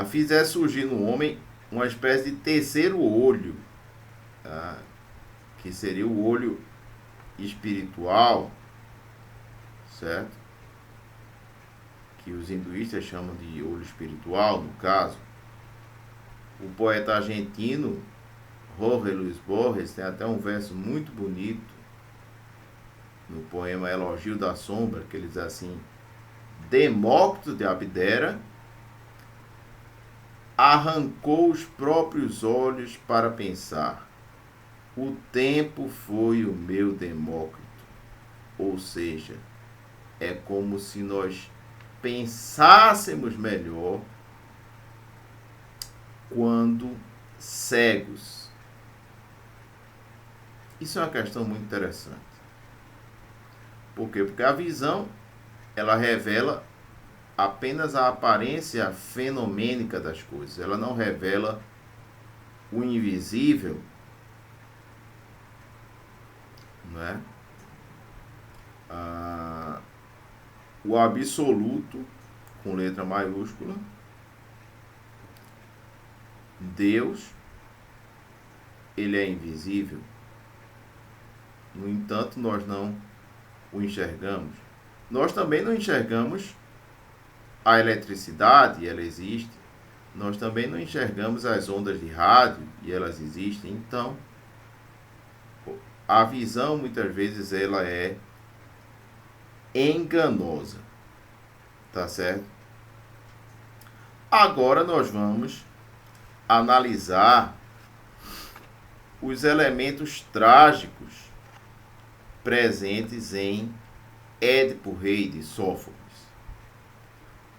fizesse surgir no homem uma espécie de terceiro olho, que seria o olho espiritual, certo? Que os hinduístas chamam de olho espiritual, no caso. O poeta argentino Jorge Luis Borges tem até um verso muito bonito no poema Elogio da Sombra, que ele diz assim: Demócrito de Abdera arrancou os próprios olhos para pensar. O tempo foi o meu Demócrito. Ou seja, é como se nós pensássemos melhor quando cegos. Isso é uma questão muito interessante. Por quê? Porque a visão, ela revela apenas a aparência fenomênica das coisas. Ela não revela o invisível, não é? O absoluto, com letra maiúscula. Deus, ele é invisível. No entanto, nós não o enxergamos. Nós também não enxergamos a eletricidade, ela existe. Nós também não enxergamos as ondas de rádio, e elas existem. Então, a visão, muitas vezes, ela é enganosa. Tá certo? Agora nós vamos analisar os elementos trágicos presentes em Édipo, rei de Sófocles.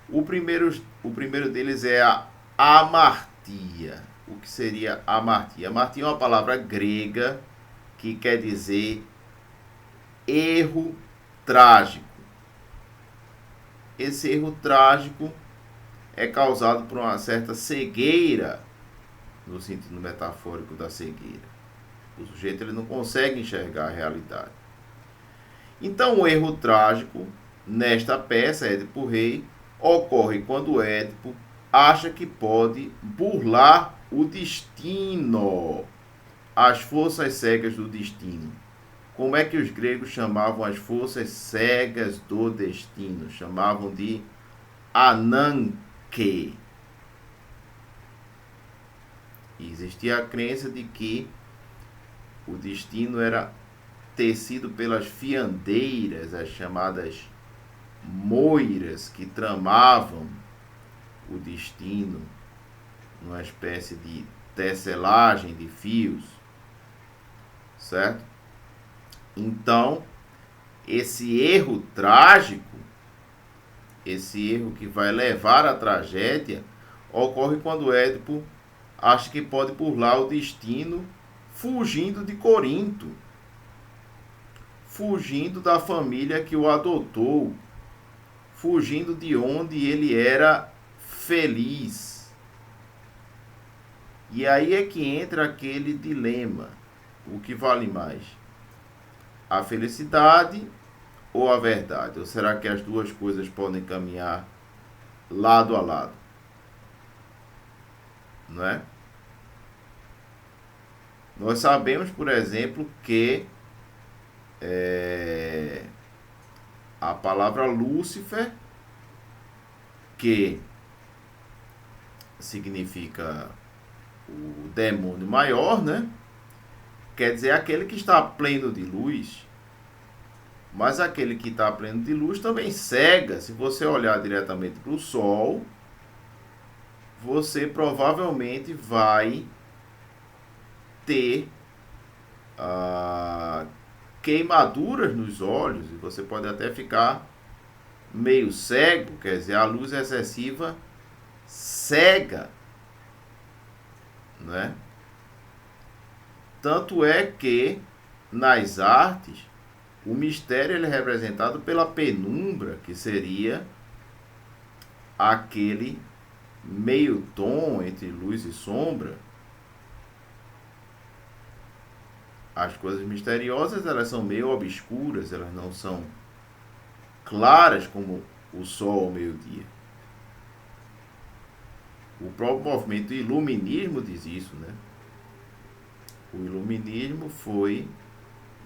O primeiro deles é a amartia. O que seria amartia? Amartia é uma palavra grega que quer dizer erro trágico. Esse erro trágico é causado por uma certa cegueira, no sentido metafórico da cegueira. O sujeito ele não consegue enxergar a realidade. Então, o erro trágico, nesta peça, Édipo Rei, ocorre quando Édipo acha que pode burlar o destino, as forças cegas do destino. Como é que os gregos chamavam as forças cegas do destino? Chamavam de ananke. E existia a crença de que o destino era tecido pelas fiandeiras, as chamadas moiras, que tramavam o destino numa espécie de tecelagem de fios, certo? Então, esse erro trágico, esse erro que vai levar à tragédia, ocorre quando Édipo acha que pode burlar o destino fugindo de Corinto, fugindo da família que o adotou, fugindo de onde ele era feliz. E aí é que entra aquele dilema: o que vale mais? A felicidade ou a verdade? Ou será que as duas coisas podem caminhar lado a lado? Não é? Nós sabemos, por exemplo, que a palavra Lúcifer, que significa o demônio maior, né? Quer dizer aquele que está pleno de luz. Mas aquele que está pleno de luz também cega. Se você olhar diretamente para o sol, você provavelmente vai ter queimaduras nos olhos e você pode até ficar meio cego, quer dizer, a luz excessiva cega, né? Tanto é que nas artes o mistério ele é representado pela penumbra, que seria aquele meio tom entre luz e sombra. As coisas misteriosas, elas são meio obscuras, elas não são claras como o sol ao meio-dia. O próprio movimento iluminismo diz isso, né? O iluminismo foi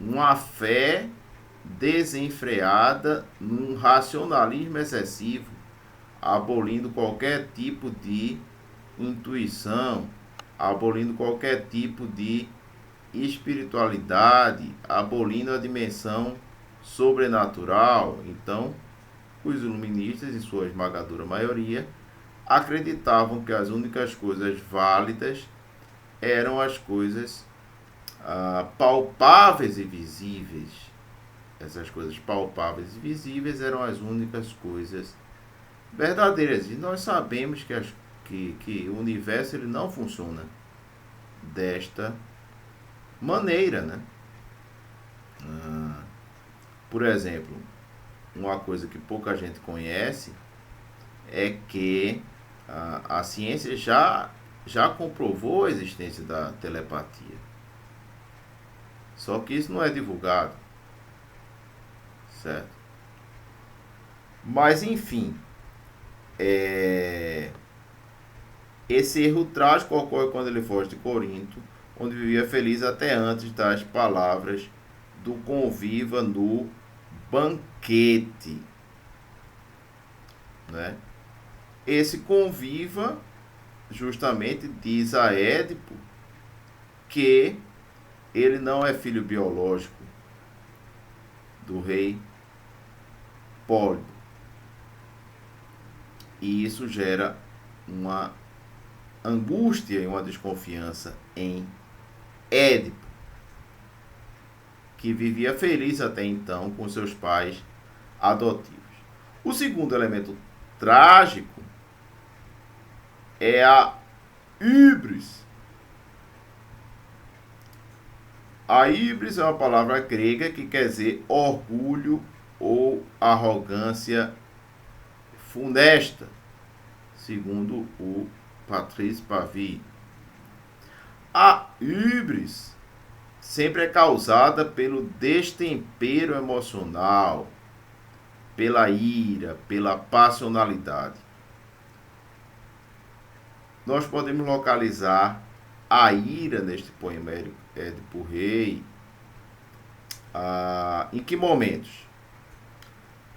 uma fé desenfreada num racionalismo excessivo, abolindo qualquer tipo de intuição, abolindo qualquer tipo de espiritualidade, abolindo a dimensão sobrenatural. Então, os iluministas, em sua esmagadora maioria, acreditavam que as únicas coisas válidas eram as coisas palpáveis e visíveis. Essas coisas palpáveis e visíveis eram as únicas coisas verdadeiras. E nós sabemos que o universo ele não funciona desta maneira, né? Por exemplo, uma coisa que pouca gente conhece é que a ciência já comprovou a existência da telepatia. Só que isso não é divulgado, certo? Mas enfim, esse erro trágico ocorre quando ele foge de Corinto, onde vivia feliz até antes das palavras do conviva no banquete, né? Esse conviva justamente diz a Édipo que ele não é filho biológico do rei Pólibo. E isso gera uma angústia e uma desconfiança em Édipo, que vivia feliz até então com seus pais adotivos. O segundo elemento trágico é a híbris. A híbris é uma palavra grega que quer dizer orgulho ou arrogância funesta, segundo o Patrice Pavis. A híbris sempre é causada pelo destempero emocional, pela ira, pela passionalidade. Nós podemos localizar a ira neste poema Édipo Rei. Em que momentos?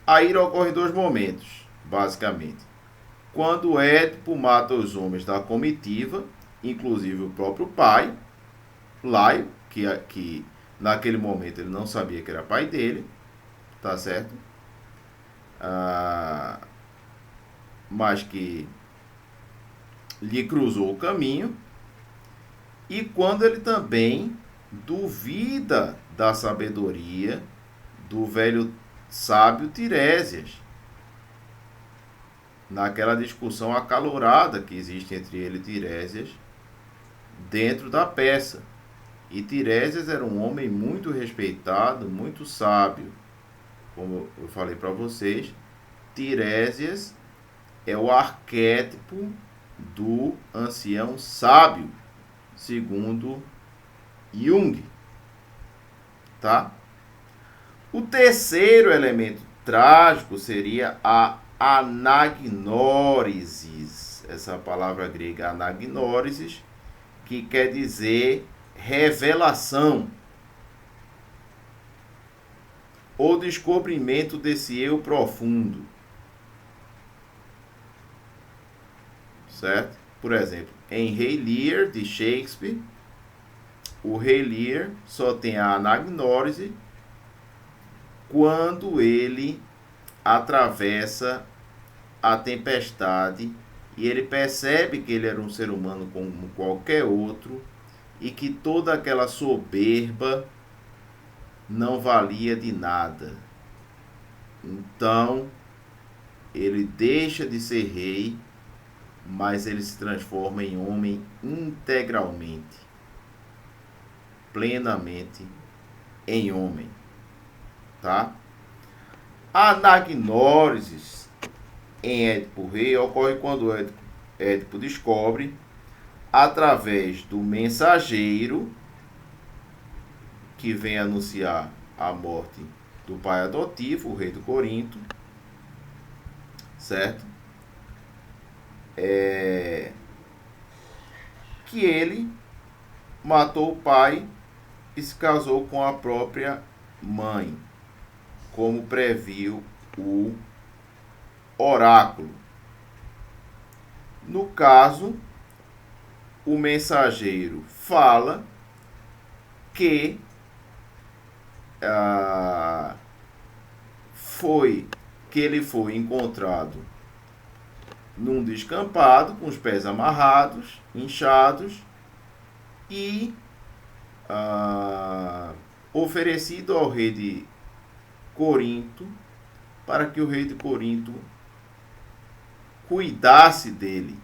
A ira ocorre em dois momentos, basicamente. Quando Édipo mata os homens da comitiva, inclusive o próprio pai, Laio, que naquele momento ele não sabia que era pai dele, tá certo? Mas que lhe cruzou o caminho. E quando ele também duvida da sabedoria do velho sábio Tiresias, naquela discussão acalorada que existe entre ele e Tiresias dentro da peça. E Tiresias era um homem muito respeitado, muito sábio. Como eu falei para vocês, Tiresias é o arquétipo do ancião sábio, segundo Jung, tá? O terceiro elemento trágico seria a anagnórisis. Essa palavra grega anagnórisis, que quer dizer revelação ou descobrimento desse eu profundo, certo? Por exemplo, em Rei Lear, de Shakespeare, o Rei Lear só tem a anagnórise quando ele atravessa a tempestade E ele percebe que ele era um ser humano como qualquer outro e que toda aquela soberba não valia de nada. Então, ele deixa de ser rei, mas ele se transforma em homem integralmente, plenamente em homem, tá? A anagnórisis em Édipo Rei ocorre quando Édipo descobre, através do mensageiro que vem anunciar a morte do pai adotivo, o rei do Corinto, certo? Que ele matou o pai e se casou com a própria mãe, como previu o oráculo. No caso, o mensageiro fala que ele foi encontrado num descampado, com os pés amarrados, inchados, e oferecido ao rei de Corinto, para que o rei de Corinto cuidasse dele,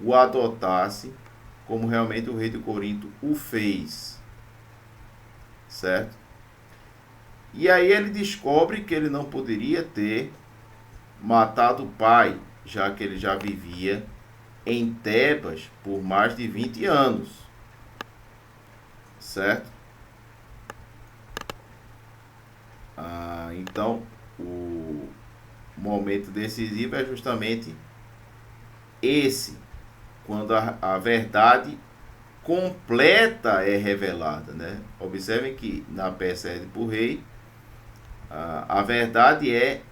o adotasse, como realmente o rei de Corinto o fez, certo? E aí ele descobre que ele não poderia ter matado o pai, já que ele já vivia em Tebas por mais de 20 anos, certo? Então, o momento decisivo é justamente esse, quando a verdade completa é revelada, né? Observem que na peça Édipo Rei, a verdade é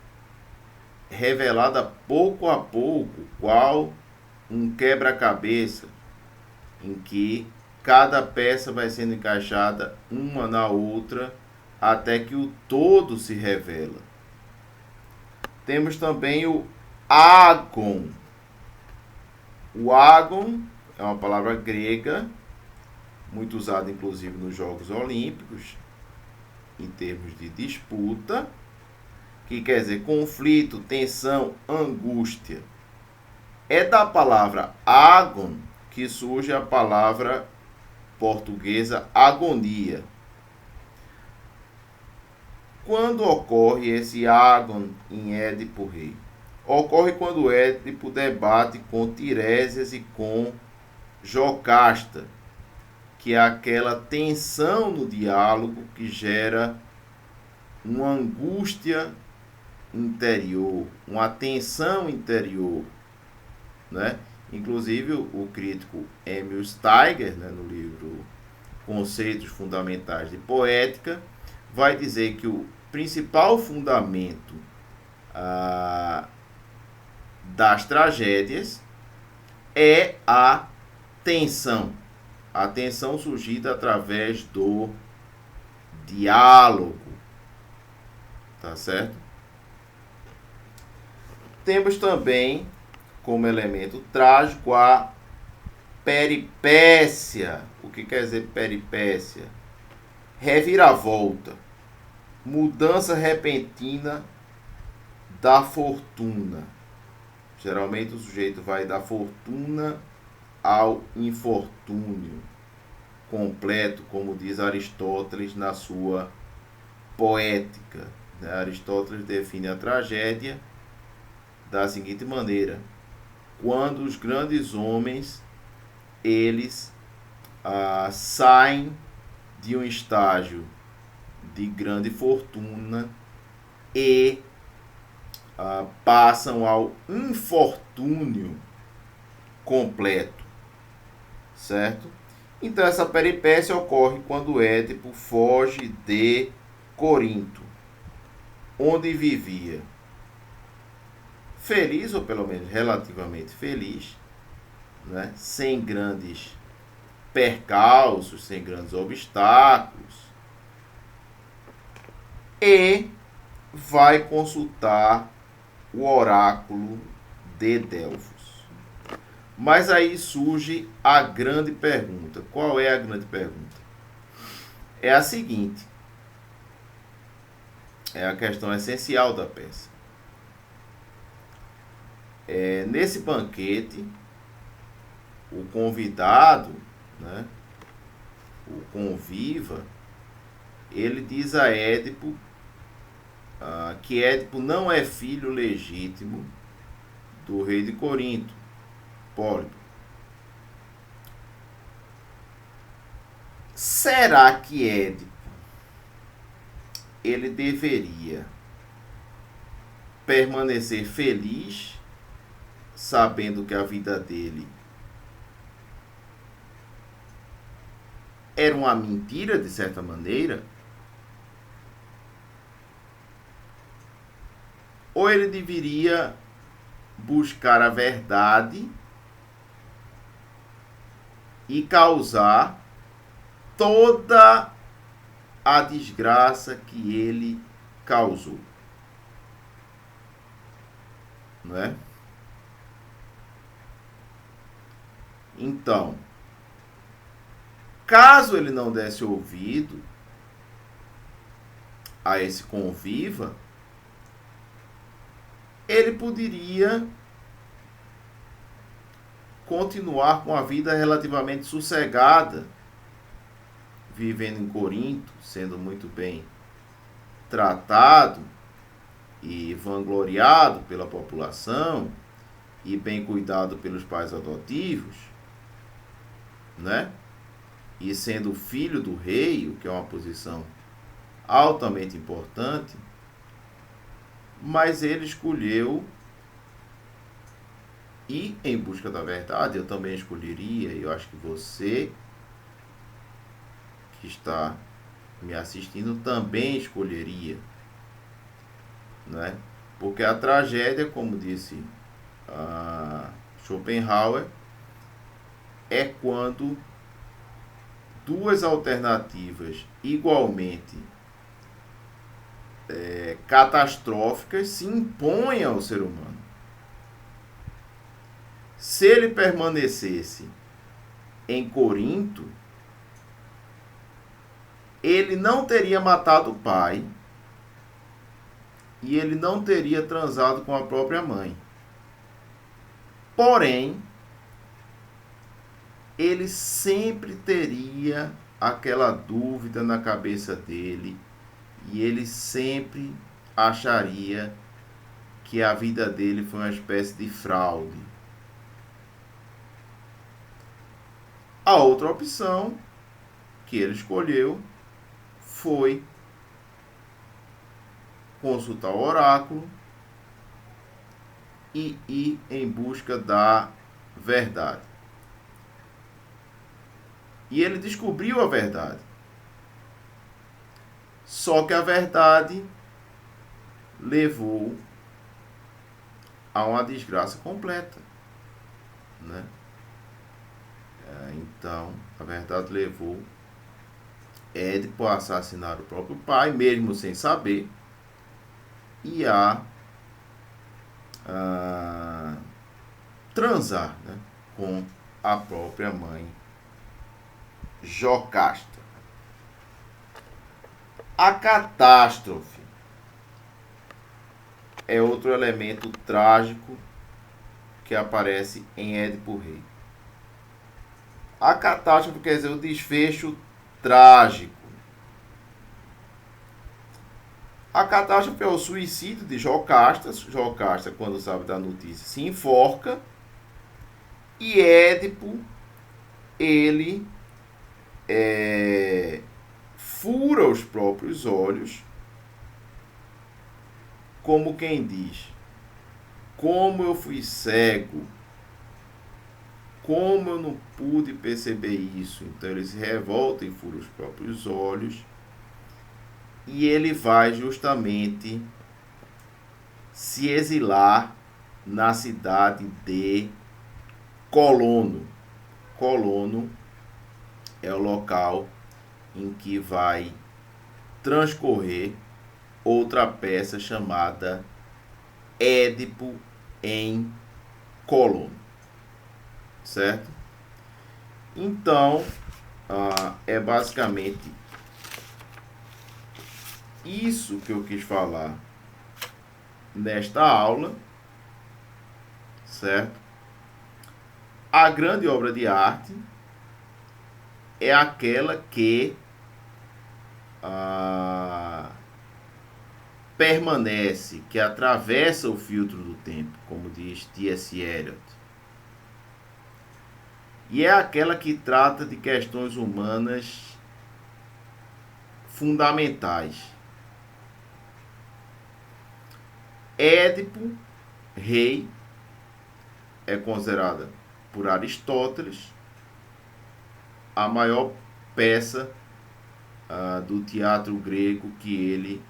revelada pouco a pouco, qual um quebra-cabeça, em que cada peça vai sendo encaixada uma na outra, até que o todo se revela. Temos também o agon. O agon é uma palavra grega, muito usada inclusive nos Jogos Olímpicos, em termos de disputa, que quer dizer conflito, tensão, angústia. É da palavra agon que surge a palavra portuguesa agonia. Quando ocorre esse agon em Édipo Rei? Ocorre quando Édipo debate com Tiresias e com Jocasta, que é aquela tensão no diálogo que gera uma angústia interior, uma tensão interior, né? Inclusive o crítico Emil Steiger, né, no livro Conceitos Fundamentais de Poética, vai dizer que o principal fundamento das tragédias é a tensão surgida através do diálogo, tá certo? Temos também como elemento trágico a peripécia. O que quer dizer peripécia? Reviravolta, mudança repentina da fortuna. Geralmente o sujeito vai da fortuna ao infortúnio completo, como diz Aristóteles na sua Poética. Aristóteles define a tragédia da seguinte maneira: quando os grandes homens eles saem de um estágio de grande fortuna e passam ao infortúnio completo, certo? Então essa peripécia ocorre quando Édipo foge de Corinto, onde vivia feliz, ou pelo menos relativamente feliz, né? Sem grandes percalços, sem grandes obstáculos, e vai consultar o oráculo de Delfos. Mas aí surge a grande pergunta. Qual é a grande pergunta? É a seguinte: é a questão essencial da peça. Nesse banquete, o convidado, né, o conviva, ele diz a Édipo que Édipo não é filho legítimo do rei de Corinto, Pólipo. Será que Édipo ele deveria permanecer feliz, sabendo que a vida dele era uma mentira, de certa maneira? Ou ele deveria buscar a verdade e causar toda a desgraça que ele causou? Não é? Então, caso ele não desse ouvido a esse conviva, ele poderia continuar com a vida relativamente sossegada, vivendo em Corinto, sendo muito bem tratado e vangloriado pela população e bem cuidado pelos pais adotivos, né? E sendo filho do rei, o que é uma posição altamente importante, mas ele escolheu ir em busca da verdade. Eu também escolheria, e eu acho que você que está me assistindo também escolheria, né? Porque a tragédia, como disse Schopenhauer, é quando duas alternativas igualmente catastróficas se impõem ao ser humano. Se ele permanecesse em Corinto, ele não teria matado o pai e ele não teria transado com a própria mãe. Porém, ele sempre teria aquela dúvida na cabeça dele e ele sempre acharia que a vida dele foi uma espécie de fraude. A outra opção que ele escolheu foi consultar o oráculo e ir em busca da verdade. E ele descobriu a verdade. Só que a verdade levou a uma desgraça completa, né? Então, a verdade levou Édipo a assassinar o próprio pai, mesmo sem saber, e a transar, né, com a própria mãe Jocasta. A catástrofe é outro elemento trágico que aparece em Édipo Rei. A catástrofe quer dizer o desfecho trágico. A catástrofe é o suicídio de Jocasta. Jocasta, quando sabe da notícia, se enforca. E Édipo, ele fura os próprios olhos, como quem diz: como eu fui cego, como eu não pude perceber isso. Então ele se revolta e fura os próprios olhos, e ele vai justamente se exilar na cidade de Colono. Colono é o local em que vai transcorrer outra peça chamada Édipo em Colono. certo? Então, é basicamente isso que eu quis falar nesta aula, certo? A grande obra de arte é aquela que permanece, que atravessa o filtro do tempo, como diz T.S. Eliot. E é aquela que trata de questões humanas fundamentais. Édipo, rei, é considerada por Aristóteles a maior peça do teatro grego que ele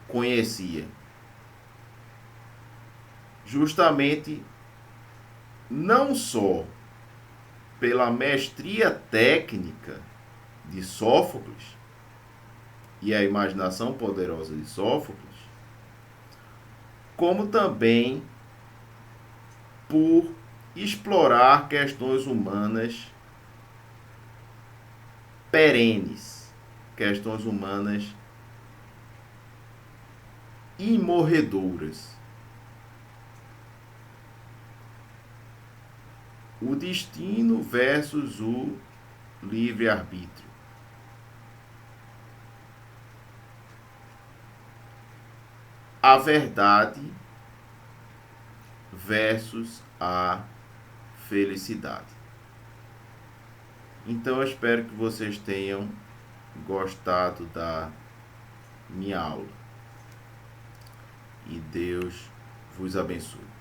conhecia. Justamente não só pela mestria técnica de Sófocles e a imaginação poderosa de Sófocles, como também por explorar questões humanas perenes, questões humanas imorredouras. O destino versus o livre-arbítrio. A verdade versus a felicidade. Então eu espero que vocês tenham gostado da minha aula. E Deus vos abençoe.